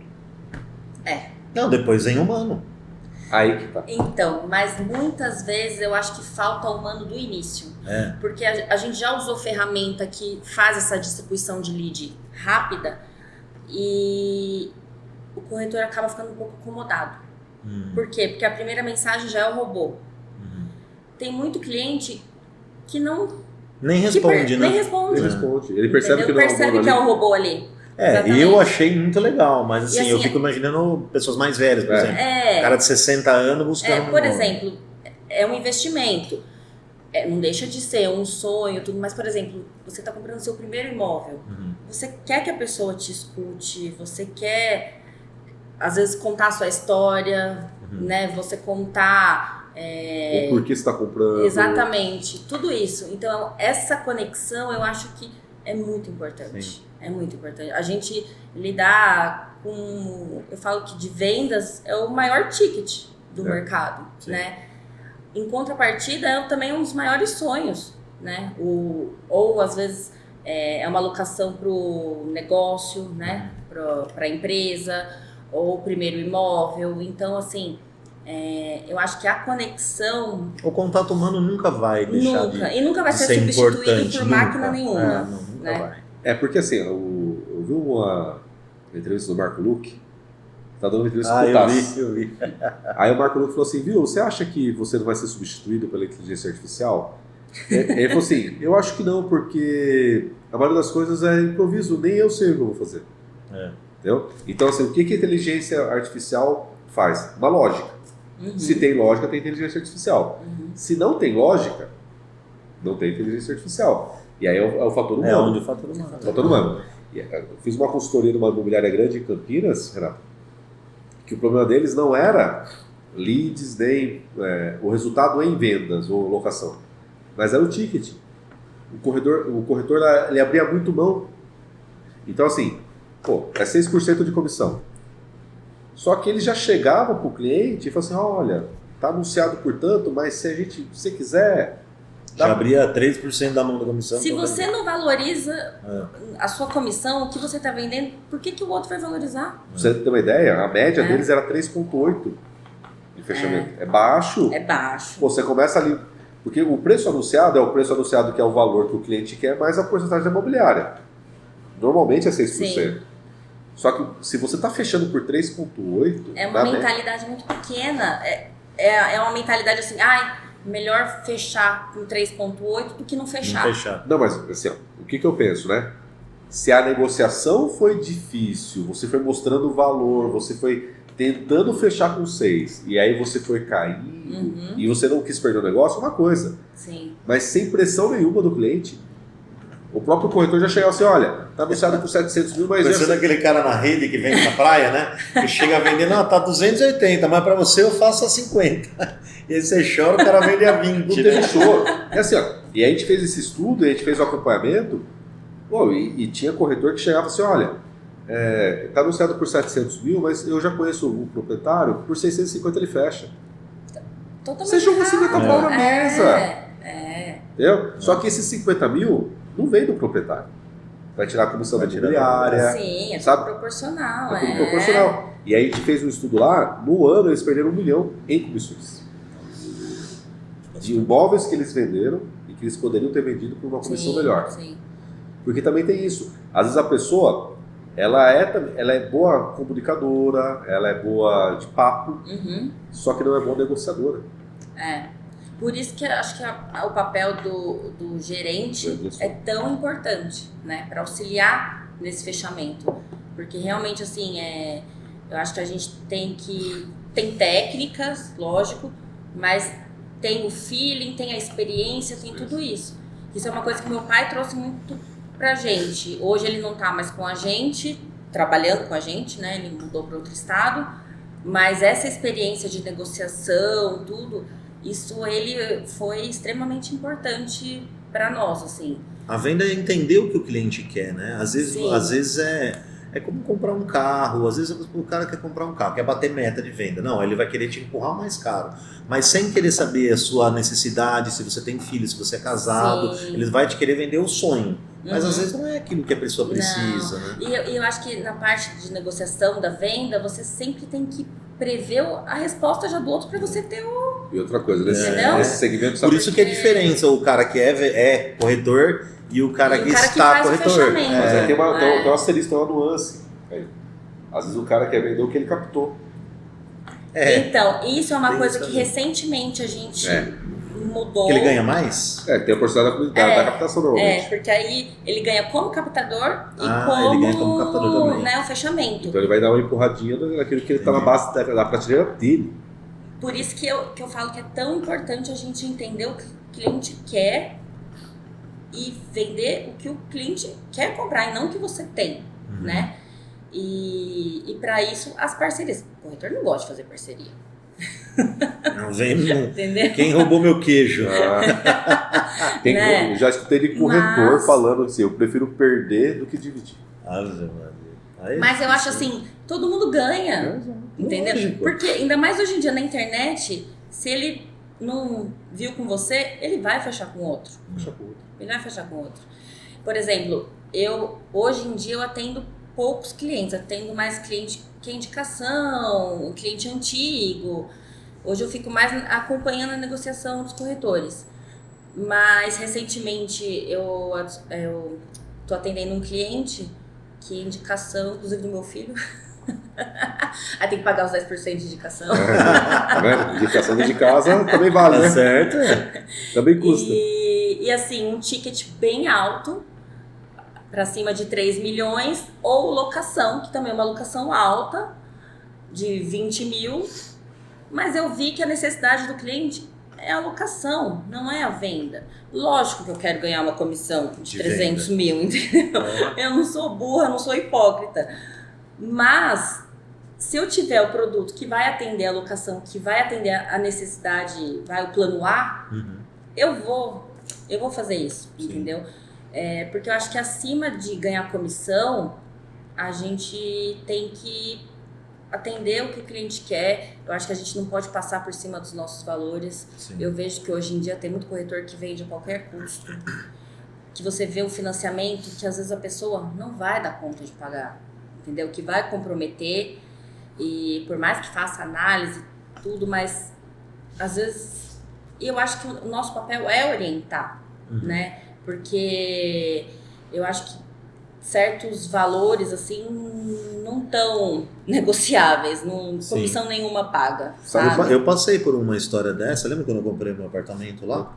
Speaker 3: Não, depois vem humano.
Speaker 2: Aí que tá.
Speaker 1: Então, mas muitas vezes eu acho que falta humano do início. Porque a gente já usou ferramenta que faz essa distribuição de lead rápida e o corretor acaba ficando um pouco acomodado. Por quê? Porque a primeira mensagem já é o robô. Tem muito cliente que não...
Speaker 3: Nem responde, né?
Speaker 1: Nem responde.
Speaker 2: Ele percebe que não
Speaker 1: é o robô ali.
Speaker 3: Eu achei muito legal, mas assim, eu fico imaginando pessoas mais velhas, por exemplo. Cara de 60 anos buscando...
Speaker 1: Por exemplo, é um investimento. não deixa de ser um sonho, tudo, mas, por exemplo, você está comprando seu primeiro imóvel, você quer que a pessoa te escute, você quer, às vezes, contar a sua história, né? Você contar...
Speaker 2: o porquê você está comprando.
Speaker 1: Exatamente, tudo isso. Então, essa conexão eu acho que é muito importante. Sim. É muito importante. A gente lidar com... Eu falo que de vendas é o maior ticket do mercado, né? Em contrapartida, é também um dos maiores sonhos, né? Ou às vezes é uma alocação para o negócio, né? Para a empresa, ou o primeiro imóvel. Então, assim, eu acho que a conexão...
Speaker 3: O contato humano nunca vai deixar
Speaker 1: e nunca vai ser substituído por máquina nenhuma.
Speaker 3: Nunca vai.
Speaker 2: Porque assim, eu vi uma entrevista do Marco Luque. Tá dando uma entrevista com o Tassi.
Speaker 3: Eu vi.
Speaker 2: Aí o Marco Luque falou assim, viu, você acha que você não vai ser substituído pela inteligência artificial? Ele falou assim, eu acho que não, porque a maioria das coisas é improviso, nem eu sei o que eu vou fazer. Entendeu? Então, assim, o que a inteligência artificial faz? Uma lógica. Se tem lógica, tem inteligência artificial. Se não tem lógica, não tem inteligência artificial. E aí é o fator humano.
Speaker 3: É onde o fator humano.
Speaker 2: Fator humano. Eu fiz uma consultoria numa imobiliária grande em Campinas, Renato, que o problema deles não era leads, nem o resultado em vendas ou locação, mas era o ticket. O corretor ele abria muito mão. Então assim, é 6% de comissão. Só que ele já chegava para o cliente e falava assim, olha, está anunciado por tanto, mas se você quiser...
Speaker 3: Já abria 3% da mão da comissão.
Speaker 1: Se você não valoriza a sua comissão, o que você está vendendo, por que o outro vai valorizar?
Speaker 2: Pra você ter uma ideia, a média deles era 3,8 de fechamento. É baixo.
Speaker 1: É baixo.
Speaker 2: Você começa ali... Porque o preço anunciado é o preço anunciado que é o valor que o cliente quer, mais a porcentagem da imobiliária. Normalmente é 6%. Sim. Só que se você está fechando por 3,8... É uma
Speaker 1: mentalidade muito pequena. É uma mentalidade assim, melhor fechar com 3,8 do que não fechar.
Speaker 2: Não, mas assim, o que eu penso, né? Se a negociação foi difícil, você foi mostrando o valor, você foi tentando fechar com 6, e aí você foi cair, e você não quis perder o negócio, é uma coisa.
Speaker 1: Sim.
Speaker 2: Mas sem pressão nenhuma do cliente. O próprio corretor já chegava assim, olha, tá anunciado por 700 mil, mas...
Speaker 3: Pensando aquele cara na rede que vende na praia, né? Que chega a vender, não, tá 280, mas para você eu faço a 50. E aí você chora, o cara vende a 20.
Speaker 2: Não teve choro. Assim, e a gente fez esse estudo, a gente fez o acompanhamento, e tinha corretor que chegava assim, olha, tá anunciado por 700 mil, mas eu já conheço o proprietário, por 650 ele fecha.
Speaker 1: Totalmente
Speaker 2: você jogou 50 pau na mesa. Entendeu? Só que esses 50 mil não vem do proprietário. Vai tirar a comissão da imobiliária.
Speaker 1: Sim, é
Speaker 2: sabe?
Speaker 1: tudo proporcional.
Speaker 2: É tudo proporcional. E aí a gente fez um estudo lá, no ano eles perderam 1 milhão em comissões. De imóveis que eles venderam e que eles poderiam ter vendido por uma comissão melhor.
Speaker 1: Sim.
Speaker 2: Porque também tem isso. Às vezes a pessoa, ela é boa comunicadora, ela é boa de papo, só que não é boa negociadora.
Speaker 1: Por isso que acho que o papel do gerente é tão importante, né? Para auxiliar nesse fechamento. Porque realmente, assim, eu acho que a gente tem técnicas, lógico, mas tem o feeling, tem a experiência, tem tudo isso. Isso é uma coisa que meu pai trouxe muito pra gente. Hoje ele não tá mais com a gente, trabalhando com a gente, né? Ele mudou para outro estado, mas essa experiência de negociação, tudo, isso ele foi extremamente importante para nós, assim.
Speaker 3: A venda é entender o que o cliente quer, né? Às vezes é como comprar um carro, às vezes o cara quer comprar um carro, quer bater meta de venda. Não, ele vai querer te empurrar o mais caro. Mas sem querer saber a sua necessidade, se você tem filho, se você é casado, ele vai te querer vender o sonho. Mas às vezes não é aquilo que a pessoa precisa, né?
Speaker 1: E eu acho que na parte de negociação da venda, você sempre tem que prever a resposta já do outro para você ter o...
Speaker 2: E outra coisa, nesse segmento...
Speaker 3: Por isso que é a diferença, o cara que é corretor e o cara que está corretor.
Speaker 2: Mas aí tem um asterisco, tem uma nuance. Às vezes o cara quer vender o que ele captou.
Speaker 1: Então, isso é uma coisa que recentemente a gente mudou.
Speaker 3: Que ele ganha mais?
Speaker 2: Tem a porcentagem da captação normalmente.
Speaker 1: Porque aí ele ganha como captador e
Speaker 3: ele ganha como captador também.
Speaker 1: O fechamento.
Speaker 2: Então ele vai dar uma empurradinha naquilo que ele está na base da prateleira dele.
Speaker 1: Por isso que eu falo que é tão importante a gente entender o cliente quer e vender o que o cliente quer comprar e não o que você tem, né? E para isso, as parcerias. O corretor não gosta de fazer parceria.
Speaker 3: Não vem, não.
Speaker 1: Entendeu?
Speaker 3: Quem roubou meu queijo?
Speaker 1: Né?
Speaker 2: Já escutei de corretor falando assim, eu prefiro perder do que dividir.
Speaker 1: Mas eu acho assim, todo mundo ganha, entendeu?
Speaker 3: Lógico.
Speaker 1: Porque ainda mais hoje em dia na internet, se ele não viu com você, ele vai fechar com outro. Ele vai fechar com outro. Por exemplo, hoje em dia eu atendo poucos clientes, atendo mais cliente que é indicação, cliente antigo. Hoje eu fico mais acompanhando a negociação dos corretores. Mas recentemente eu tô atendendo um cliente que é indicação, inclusive do meu filho. Aí tem que pagar os 10% de indicação.
Speaker 2: Tá vendo? Indicação de casa também vale, né?
Speaker 3: Certo.
Speaker 2: Também custa.
Speaker 1: E assim, um ticket bem alto, para cima de 3 milhões, ou locação, que também é uma locação alta, de 20 mil. Mas eu vi que a necessidade do cliente é a locação, não é a venda. Lógico que eu quero ganhar uma comissão de 300 mil, entendeu? Eu não sou burra, não sou hipócrita. Mas, se eu tiver o produto que vai atender a locação, que vai atender a necessidade, vai o plano A, eu vou fazer isso, entendeu? Porque eu acho que acima de ganhar comissão, a gente tem que atender o que o cliente quer. Eu acho que a gente não pode passar por cima dos nossos valores. Sim. Eu vejo que hoje em dia tem muito corretor que vende a qualquer custo, que você vê o financiamento que às vezes a pessoa não vai dar conta de pagar, entendeu? Que vai comprometer, e por mais que faça análise, tudo, mas às vezes eu acho que o nosso papel é orientar, né? Porque eu acho que certos valores, assim, não tão negociáveis, não, comissão nenhuma paga, sabe?
Speaker 3: Eu passei por uma história dessa, lembra quando eu comprei meu apartamento lá?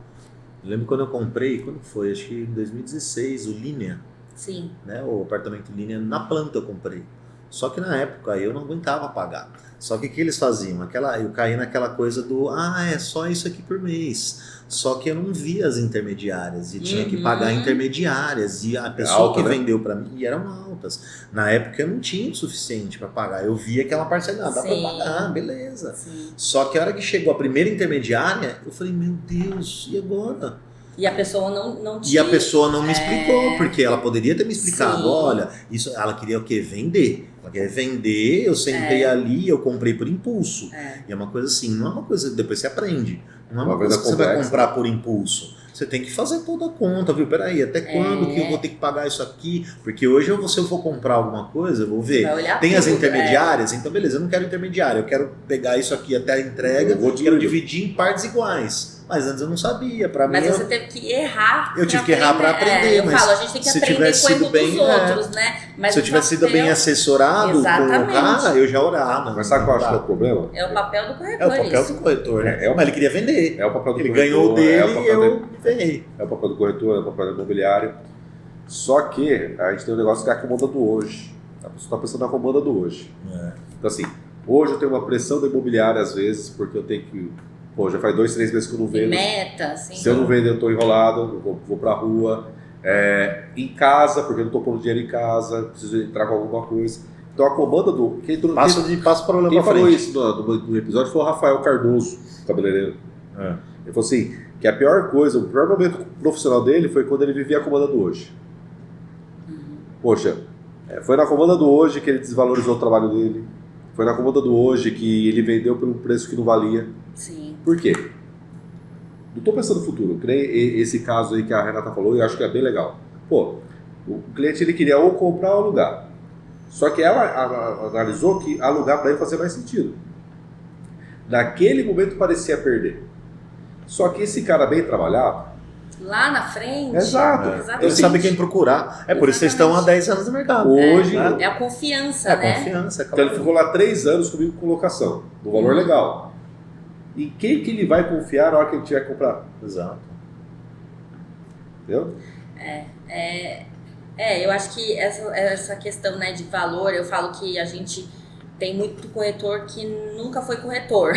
Speaker 3: Eu lembro quando eu comprei, quando foi? Acho que em 2016, o Linea.
Speaker 1: Sim.
Speaker 3: Né? O apartamento Linea, na planta eu comprei. Só que na época eu não aguentava pagar. Só que o que eles faziam? Eu caí naquela coisa do, é só isso aqui por mês. Só que eu não via as intermediárias e tinha que pagar intermediárias. E a pessoa que vendeu para mim, e eram altas. Na época eu não tinha o suficiente para pagar. Eu via aquela parcela, dá para pagar, beleza. Sim. Só que a hora que chegou a primeira intermediária, eu falei, meu Deus, e agora?
Speaker 1: E a pessoa não tinha.
Speaker 3: E a pessoa não me explicou, porque ela poderia ter me explicado, olha, isso, ela queria o quê? Vender. Ela quer vender, eu sentei ali, eu comprei por impulso. E é uma coisa assim, não é uma coisa que depois você aprende. Não é uma coisa que você vai comprar por impulso. Você tem que fazer toda a conta, viu? Peraí, até quando que eu vou ter que pagar isso aqui? Porque hoje, se eu for comprar alguma coisa, eu vou ver. Tem as intermediárias, então beleza, eu não quero intermediária, eu quero pegar isso aqui até a entrega, quero dividir em partes iguais. Mas antes eu não sabia.
Speaker 1: Mas você teve que errar.
Speaker 3: Eu tive que errar para aprender.
Speaker 1: Eu falo, a gente tem que aprender com o erro dos outros, né? Mas
Speaker 3: se eu tivesse sido bem assessorado com o cara, eu já orava.
Speaker 2: Mas sabe qual eu acho que é o problema?
Speaker 1: É o papel do corretor.
Speaker 3: É o papel do corretor, né? Mas ele queria vender.
Speaker 2: É o papel do
Speaker 3: ele
Speaker 2: corretor.
Speaker 3: Ele ganhou dele e eu ferrei.
Speaker 2: É o papel do corretor, é o papel do imobiliário. Só que a gente tem um negócio que é a comanda do hoje. A pessoa está pensando na comanda do hoje. Então assim, hoje eu tenho uma pressão da imobiliária às vezes, porque eu tenho que... já faz 2, 3 meses que eu não vendo.
Speaker 1: Meta, sim.
Speaker 2: Se eu não vendo, eu estou enrolado, vou pra rua. Em casa, porque eu não estou pondo dinheiro em casa, preciso entrar com alguma coisa. Então a comanda do... Quem falou isso no episódio foi o Rafael Cardoso, cabeleireiro. Ele falou assim, que a pior coisa, o pior momento profissional dele foi quando ele vivia a comanda do hoje. Poxa, foi na comanda do hoje que ele desvalorizou o trabalho dele. Foi na comanda do hoje que ele vendeu por um preço que não valia.
Speaker 1: Sim.
Speaker 2: Por quê? Não estou pensando no futuro. Esse caso aí que a Renata falou, eu acho que é bem legal. O cliente ele queria ou comprar ou alugar. Só que ela analisou que alugar para ele fazia mais sentido. Naquele momento parecia perder. Só que esse cara bem trabalhado...
Speaker 1: Lá na frente...
Speaker 2: Exato.
Speaker 3: Ele sabe quem procurar. Por isso vocês estão há 10 anos no mercado.
Speaker 2: Hoje...
Speaker 1: É a confiança, né?
Speaker 3: É a confiança.
Speaker 2: Então ele ficou lá 3 anos comigo com locação. No valor legal. E quem que ele vai confiar na hora que ele tiver que comprar?
Speaker 3: Exato.
Speaker 2: Entendeu?
Speaker 1: Eu acho que essa questão, né, de valor, eu falo que a gente tem muito corretor que nunca foi corretor.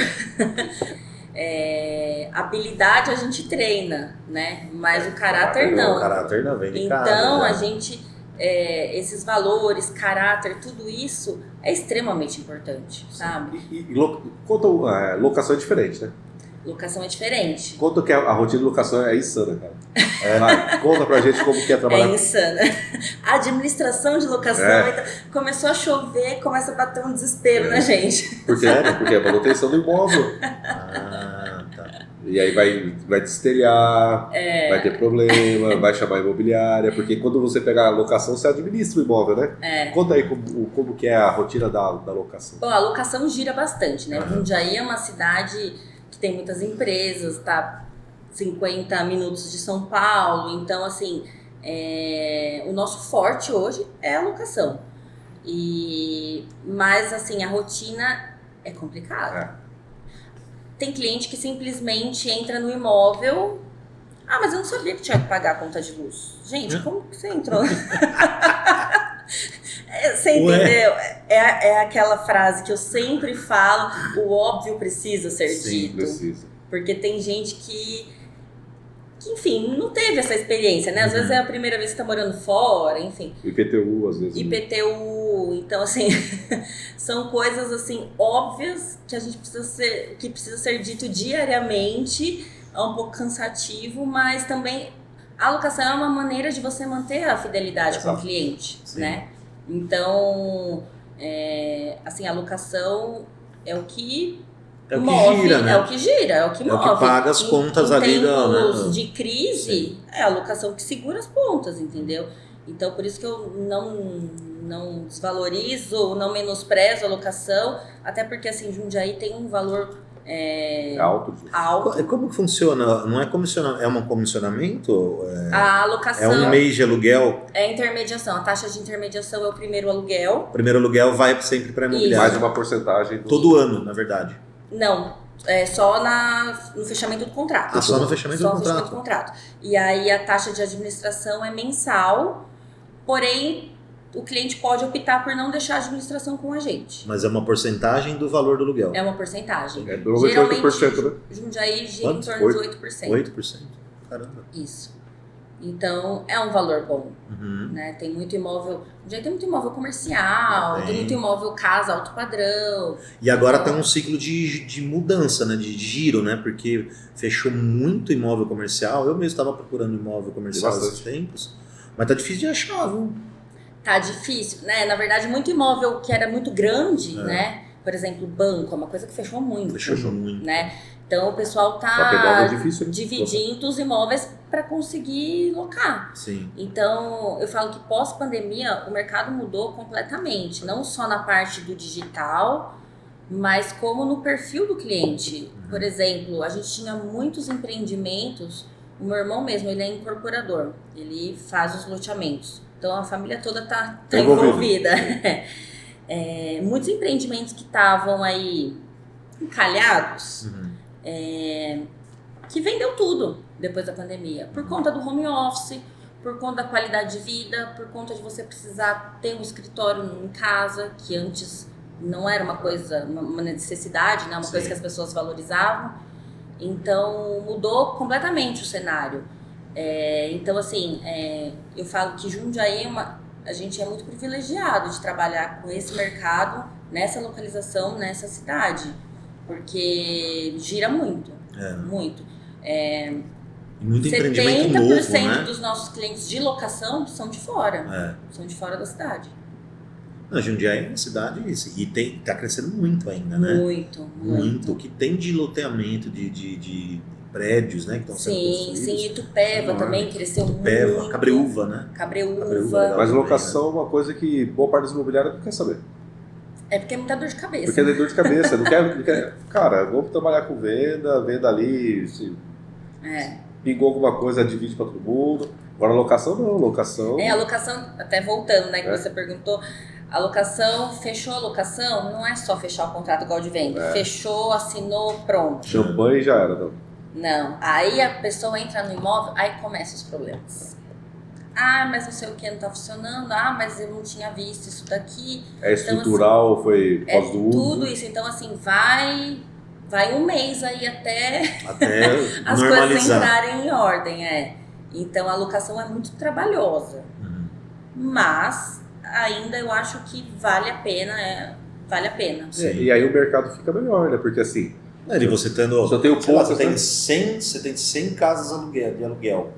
Speaker 1: habilidade a gente treina, né? Mas o caráter não.
Speaker 3: O caráter não, vem de casa.
Speaker 1: Então, a gente, esses valores, caráter, tudo isso é extremamente importante, sabe?
Speaker 2: Conta, locação é diferente, né?
Speaker 1: Locação é diferente.
Speaker 2: Conta que a rotina de locação é insana, cara. Vai, conta pra gente como que é trabalhar.
Speaker 1: É insana. A administração de locação começou a chover, começa a bater um desespero na gente.
Speaker 2: Por quê? Porque é manutenção do imóvel.
Speaker 3: Tá.
Speaker 2: E aí vai destelhar, vai ter problema, vai chamar a imobiliária, porque quando você pega a locação, você administra o imóvel, né? Conta aí como que é a rotina da locação.
Speaker 1: Bom, a locação gira bastante, né? Jundiaí é uma cidade que tem muitas empresas, tá 50 minutos de São Paulo, então assim, o nosso forte hoje é a locação. Mas assim, a rotina é complicada. Tem cliente que simplesmente entra no imóvel. Ah, mas eu não sabia que tinha que pagar a conta de luz. Gente, como que você entrou? Você entendeu? É aquela frase que eu sempre falo: o óbvio precisa ser dito.
Speaker 2: Precisa.
Speaker 1: Porque tem gente que, enfim, não teve essa experiência, né? Às vezes é a primeira vez que tá morando fora, enfim.
Speaker 2: IPTU, às vezes.
Speaker 1: IPTU, então assim, são coisas assim óbvias que a gente precisa ser dito diariamente. É um pouco cansativo, mas também a locação é uma maneira de você manter a fidelidade com o cliente, né? Então, assim, a locação é o que move,
Speaker 3: gira, né?
Speaker 1: é o que gira, é o que move.
Speaker 3: É o que paga as contas ali.
Speaker 1: Em tempos de crise, é a locação que segura as pontas, entendeu? Então, por isso que eu não desvalorizo, não menosprezo a locação, até porque, assim, Jundiaí tem um valor
Speaker 2: alto.
Speaker 3: Como que funciona? Não é comissionamento? É um comissionamento?
Speaker 1: A locação
Speaker 3: é um mês de aluguel?
Speaker 1: É intermediação. A taxa de intermediação é o primeiro aluguel.
Speaker 3: O primeiro aluguel vai sempre para a imobiliária.
Speaker 2: Mais uma porcentagem.
Speaker 3: Todo ano, na verdade.
Speaker 1: Não, é só no fechamento do contrato.
Speaker 3: Só no fechamento do contrato.
Speaker 1: Fechamento do contrato. E aí a taxa de administração é mensal, porém o cliente pode optar por não deixar a administração com a gente.
Speaker 3: Mas é uma porcentagem do valor do aluguel.
Speaker 1: É uma porcentagem.
Speaker 2: Normalmente 8%, né?
Speaker 1: Jundiaí gira em torno de 8%.
Speaker 3: 8%? Caramba.
Speaker 1: Isso. Então, é um valor bom, né? Tem muito imóvel... Já tem muito imóvel comercial, tem muito imóvel casa, alto padrão.
Speaker 3: E agora tem um ciclo de mudança, né? De giro, né? Porque fechou muito imóvel comercial. Eu mesmo estava procurando imóvel comercial esses tempos. Mas tá difícil de achar, viu?
Speaker 1: Tá difícil, né? Na verdade, muito imóvel que era muito grande, né? Por exemplo, banco, é uma coisa que fechou muito.
Speaker 3: Fechou muito.
Speaker 1: Né? Então, o pessoal tá
Speaker 2: difícil, né?
Speaker 1: dividindo os imóveis para conseguir locar.
Speaker 3: Sim.
Speaker 1: Então, eu falo que pós-pandemia o mercado mudou completamente, não só na parte do digital, mas como no perfil do cliente. Por exemplo, a gente tinha muitos empreendimentos, o meu irmão mesmo, ele é incorporador, ele faz os loteamentos. Então, a família toda tá envolvida. Muitos empreendimentos que estavam aí encalhados, que vendeu tudo depois da pandemia, por conta do home office, por conta da qualidade de vida, por conta de você precisar ter um escritório em casa, que antes não era uma necessidade, né? Uma coisa que as pessoas valorizavam. Então, mudou completamente o cenário. Então, assim, eu falo que Jundiaí a gente é muito privilegiado de trabalhar com esse mercado, nessa localização, nessa cidade, porque gira muito, muito.
Speaker 3: Muito empreendimento novo,
Speaker 1: 70%
Speaker 3: né?
Speaker 1: dos nossos clientes de locação são de fora, são de fora da cidade.
Speaker 3: Não, Jundiaí é uma cidade e tá crescendo muito ainda, né?
Speaker 1: Muito.
Speaker 3: O que tem de loteamento, de prédios, né? Que estão sendo construídos.
Speaker 1: Sim, Itupeva também cresceu muito.
Speaker 3: Cabreúva, né?
Speaker 1: Cabreúva.
Speaker 2: Mas locação é uma coisa que boa parte dos imobiliários não quer saber.
Speaker 1: É porque é muita dor de cabeça.
Speaker 2: Porque é dor de cabeça, não quer. Cara, vamos trabalhar com venda ali, se pingou alguma coisa, divide para todo mundo. Agora locação não, locação...
Speaker 1: A locação, até voltando, né, que você perguntou, a locação, fechou a locação, não é só fechar o contrato igual de venda. Fechou, assinou, pronto.
Speaker 2: Champanhe já era, não.
Speaker 1: Não, aí a pessoa entra no imóvel, aí começam os problemas. Ah, mas não sei o que não tá funcionando. Ah, mas eu não tinha visto isso daqui.
Speaker 2: É estrutural, então, assim, foi pós do uso.
Speaker 1: Tudo isso. Então, assim, vai vai um mês aí até as
Speaker 3: normalizar.
Speaker 1: coisas entrarem em ordem, Então a locação é muito trabalhosa, mas ainda eu acho que vale a pena,
Speaker 2: E aí o mercado fica melhor, né? Porque assim...
Speaker 3: E você tendo...
Speaker 2: Só tem
Speaker 3: você tem 100 casas de aluguel,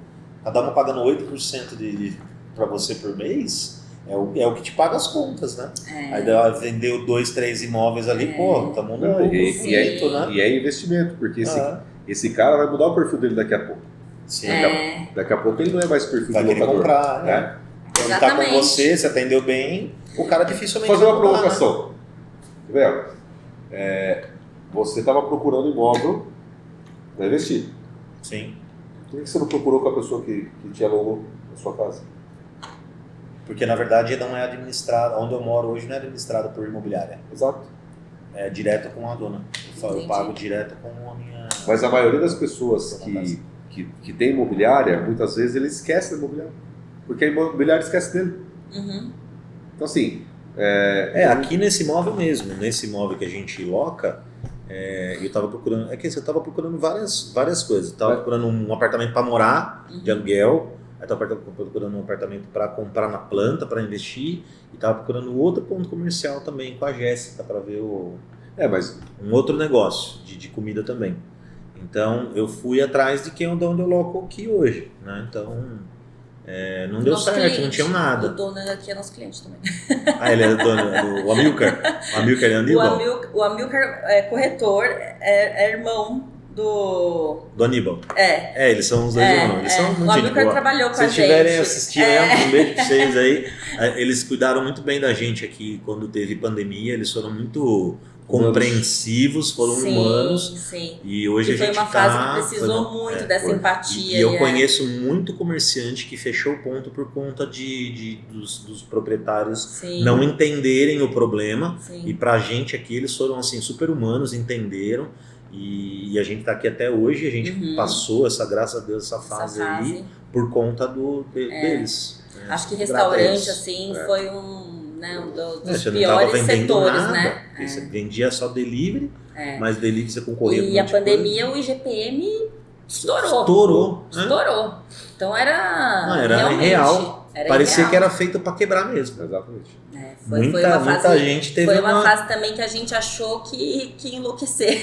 Speaker 3: cada uma pagando 8% para você por mês, é o que te paga as contas, né? Aí vendeu 2, 3 imóveis ali, estamos num lucro bonito, né?
Speaker 2: E é investimento, porque esse cara vai mudar o perfil dele daqui a pouco.
Speaker 3: Sim.
Speaker 2: Daqui a pouco ele não é mais perfil
Speaker 3: vai
Speaker 2: de
Speaker 3: querer
Speaker 2: locador.
Speaker 3: Comprar, né? Quando tá com você atendeu bem, o cara dificilmente
Speaker 2: fazer uma
Speaker 3: vai comprar,
Speaker 2: provocação. Né? Você estava procurando imóvel para investir.
Speaker 3: Sim.
Speaker 2: Por que você não procurou com a pessoa que te alugou na sua casa?
Speaker 3: Porque na verdade não é administrado, onde eu moro hoje não é administrado por imobiliária.
Speaker 2: Exato.
Speaker 3: É direto com a dona. Eu pago direto com a minha...
Speaker 2: Mas a maioria das pessoas que tem imobiliária, muitas vezes ele esquece da imobiliária. Porque a imobiliária esquece dele. Então assim...
Speaker 3: aqui nesse imóvel mesmo, nesse imóvel que a gente loca, eu estava procurando... É que você estava procurando várias coisas. Estava procurando um apartamento para morar, de aluguel. Aí estava procurando um apartamento para comprar na planta, para investir. E estava procurando outro ponto comercial também com a Jéssica, para ver um outro negócio de comida também. Então eu fui atrás de onde eu loco aqui hoje, né? Então não deu certo, cliente, não tinha nada.
Speaker 1: O dono aqui é nosso cliente também.
Speaker 3: Ele é dono do Amilcar? O Amilcar é Aníbal?
Speaker 1: O Amilcar é corretor, é irmão do
Speaker 3: Aníbal. Eles são os dois irmãos. Eles são muito
Speaker 1: o Amilcar trabalhou com a gente.
Speaker 3: Se estiverem assistindo, um beijo pra vocês aí. Eles cuidaram muito bem da gente aqui quando teve pandemia. Eles foram muito compreensivos, foram humanos.
Speaker 1: Sim.
Speaker 3: E hoje a gente
Speaker 1: foi uma fase que precisou muito dessa empatia.
Speaker 3: E eu conheço muito comerciante que fechou o ponto por conta dos proprietários não entenderem o problema. E pra gente aqui eles foram assim super humanos, entenderam. E a gente tá aqui até hoje, a gente passou graças a Deus, essa fase aí por conta deles.
Speaker 1: Acho que restaurante assim foi um dos piores setores,
Speaker 3: nada,
Speaker 1: né?
Speaker 3: Você vendia só delivery, mas delivery você concorria com
Speaker 1: a pandemia, o IGPM estourou. Então
Speaker 3: era real. Parecia que era feito para quebrar mesmo.
Speaker 2: Exatamente.
Speaker 3: Muita gente teve
Speaker 1: Foi uma fase também que a gente achou que ia enlouquecer.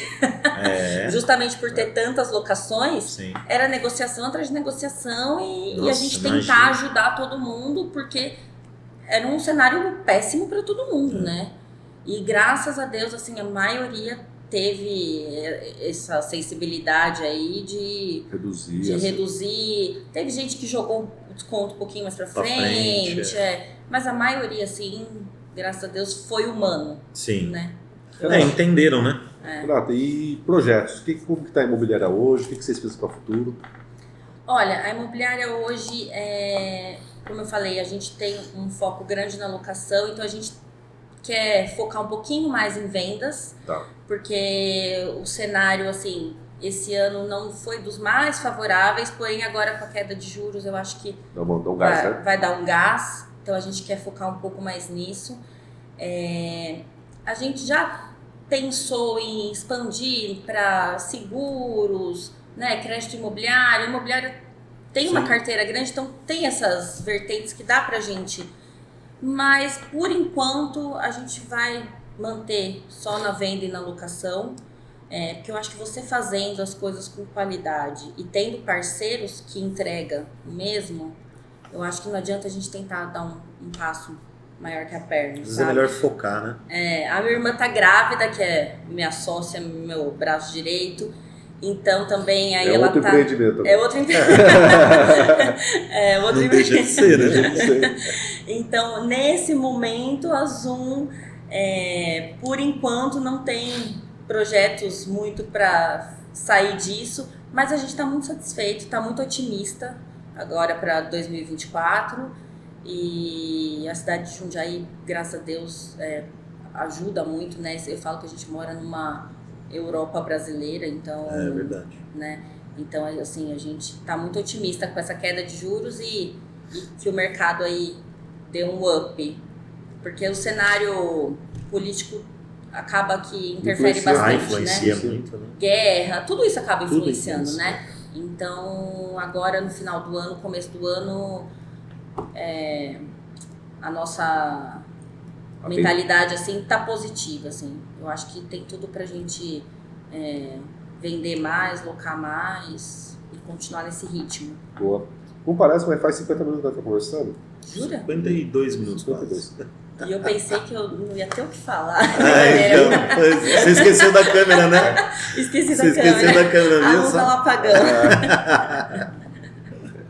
Speaker 1: Justamente por ter tantas locações, era negociação atrás de negociação e a gente tentar ajudar todo mundo, porque era um cenário péssimo para todo mundo, né? E graças a Deus, assim, a maioria teve essa sensibilidade aí de reduzir. Teve gente que jogou o desconto um pouquinho mais pra frente. Mas a maioria, assim, graças a Deus, foi humano.
Speaker 3: Sim.
Speaker 1: Né?
Speaker 3: Entenderam, né?
Speaker 2: Renata, e projetos? Como que tá a imobiliária hoje? O que vocês pensam para o futuro?
Speaker 1: Olha, a imobiliária hoje, como eu falei, a gente tem um foco grande na locação, então a gente quer focar um pouquinho mais em vendas, porque o cenário, assim, esse ano não foi dos mais favoráveis, porém agora com a queda de juros eu acho que vai dar um gás, então a gente quer focar um pouco mais nisso. A gente já pensou em expandir para seguros, né, crédito imobiliário. Imobiliário tem uma carteira grande, então tem essas vertentes que dá pra gente. Mas, por enquanto, a gente vai manter só na venda e na locação. Porque eu acho que você fazendo as coisas com qualidade e tendo parceiros que entregam mesmo, eu acho que não adianta a gente tentar dar um passo maior que a perna. Às vezes
Speaker 3: é melhor focar, né?
Speaker 1: A minha irmã tá grávida, que é minha sócia, meu braço direito. Então também aí ela
Speaker 2: outro
Speaker 1: tá.
Speaker 2: Empreendimento.
Speaker 1: É outro empreendimento.
Speaker 3: Não deixa de ser, né?
Speaker 1: Então, nesse momento, a Zoom, por enquanto, não tem projetos muito para sair disso, mas a gente está muito satisfeito, está muito otimista agora para 2024. E a cidade de Jundiaí, graças a Deus, ajuda muito, né? Eu falo que a gente mora numa Europa brasileira, então...
Speaker 3: É verdade.
Speaker 1: Né? Então, assim, a gente está muito otimista com essa queda de juros e que o mercado aí dê um up. Porque o cenário político acaba que interfere bastante,
Speaker 3: influencia
Speaker 1: né?
Speaker 3: muito, né?
Speaker 1: Guerra, tudo isso acaba influenciando,
Speaker 3: Tudo
Speaker 1: né? Então, agora no final do ano, começo do ano, a nossa mentalidade assim tá positiva, assim. Eu acho que tem tudo pra gente vender mais, locar mais e continuar nesse ritmo.
Speaker 2: Boa. Não parece, mas faz 50 minutos que nós estamos conversando.
Speaker 1: Jura?
Speaker 3: 52 minutos.
Speaker 2: 52.
Speaker 1: E eu pensei que eu não ia ter o que falar.
Speaker 3: Então, você esqueceu da câmera, né?
Speaker 1: Esqueci da
Speaker 3: Você
Speaker 1: câmera.
Speaker 3: esqueceu da câmera,
Speaker 1: A
Speaker 3: viu?
Speaker 1: luz
Speaker 3: Só?
Speaker 1: tava apagando.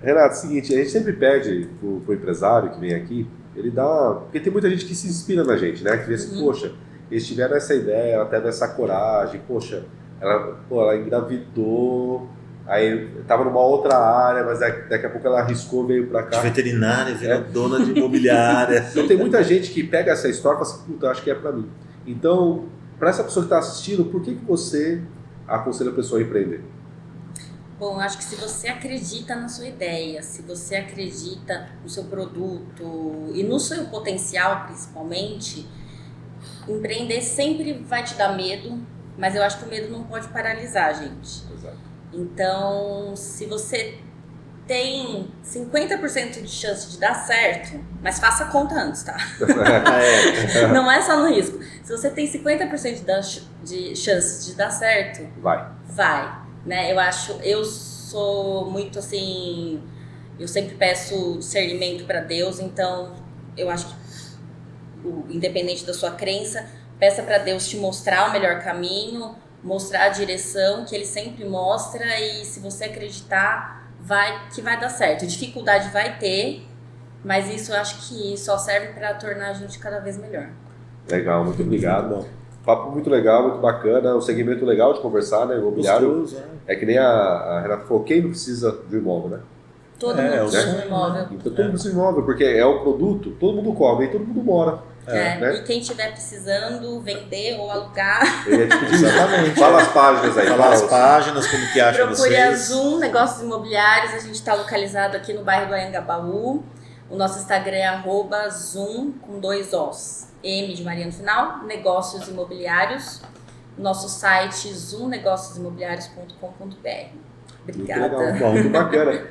Speaker 2: Renato, seguinte, a gente sempre pede pro empresário que vem aqui, ele dá... Porque tem muita gente que se inspira na gente, né? Que vê assim, poxa, eles tiveram essa ideia, ela teve essa coragem, poxa, ela engravidou, aí tava numa outra área, mas daqui a pouco ela arriscou, veio pra cá.
Speaker 3: De veterinária, virou dona de imobiliária.
Speaker 2: Então tem muita gente que pega essa história e fala assim, puta, acho que é pra mim. Então, pra essa pessoa que tá assistindo, por que você aconselha a pessoa a empreender?
Speaker 1: Bom, eu acho que se você acredita na sua ideia, se você acredita no seu produto e no seu potencial, principalmente, empreender sempre vai te dar medo, mas eu acho que o medo não pode paralisar, gente.
Speaker 2: Exato.
Speaker 1: Então, se você tem 50% de chance de dar certo, mas faça a conta antes, tá? Não é só no risco. Se você tem 50% de chances de dar certo, vai. Né? Eu sou muito assim, eu sempre peço discernimento para Deus, então eu acho que, independente da sua crença, peça para Deus te mostrar o melhor caminho, mostrar a direção que Ele sempre mostra, e se você acreditar, vai dar certo. Dificuldade vai ter, mas isso eu acho que só serve para tornar a gente cada vez melhor.
Speaker 2: Legal, muito obrigado. Papo muito legal, muito bacana, um segmento legal de conversar, né? Imobiliário.
Speaker 3: Gostoso,
Speaker 2: é que nem a Renata falou, quem não precisa de imóvel, né?
Speaker 1: Todo mundo precisa de um imóvel.
Speaker 2: Então todo mundo precisa de imóvel, porque é o produto, todo mundo come e todo mundo mora. Né?
Speaker 1: E quem estiver precisando vender ou alugar,
Speaker 3: Exatamente.
Speaker 2: Fala as páginas aí.
Speaker 3: Fala as páginas, como que acha vocês.
Speaker 1: Procure a Zoom Negócios Imobiliários, a gente está localizado aqui no bairro do Anhangabaú. O nosso Instagram é @zoom com 2 Os. M de Maria no final, Negócios Imobiliários. Nosso site zoomnegociosimobiliarios.com.br. Obrigada.
Speaker 2: Muito legal, muito bacana.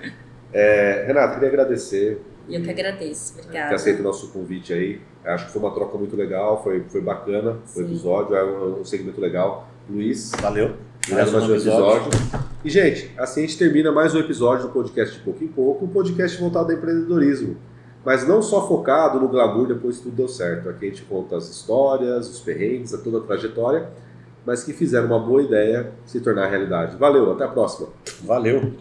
Speaker 2: Renata, queria agradecer.
Speaker 1: Eu que agradeço, obrigada.
Speaker 2: Que aceita o nosso convite aí. Acho que foi uma troca muito legal, foi bacana o episódio, é um segmento legal. Luiz,
Speaker 3: valeu.
Speaker 2: Mais um episódio. E, gente, assim a gente termina mais um episódio do podcast De Pouco em Pouco, um podcast voltado ao empreendedorismo. Mas não só focado no glamour depois que tudo deu certo. Aqui a gente conta as histórias, os perrengues, toda a trajetória, mas que fizeram uma boa ideia se tornar realidade. Valeu, até a próxima.
Speaker 3: Valeu.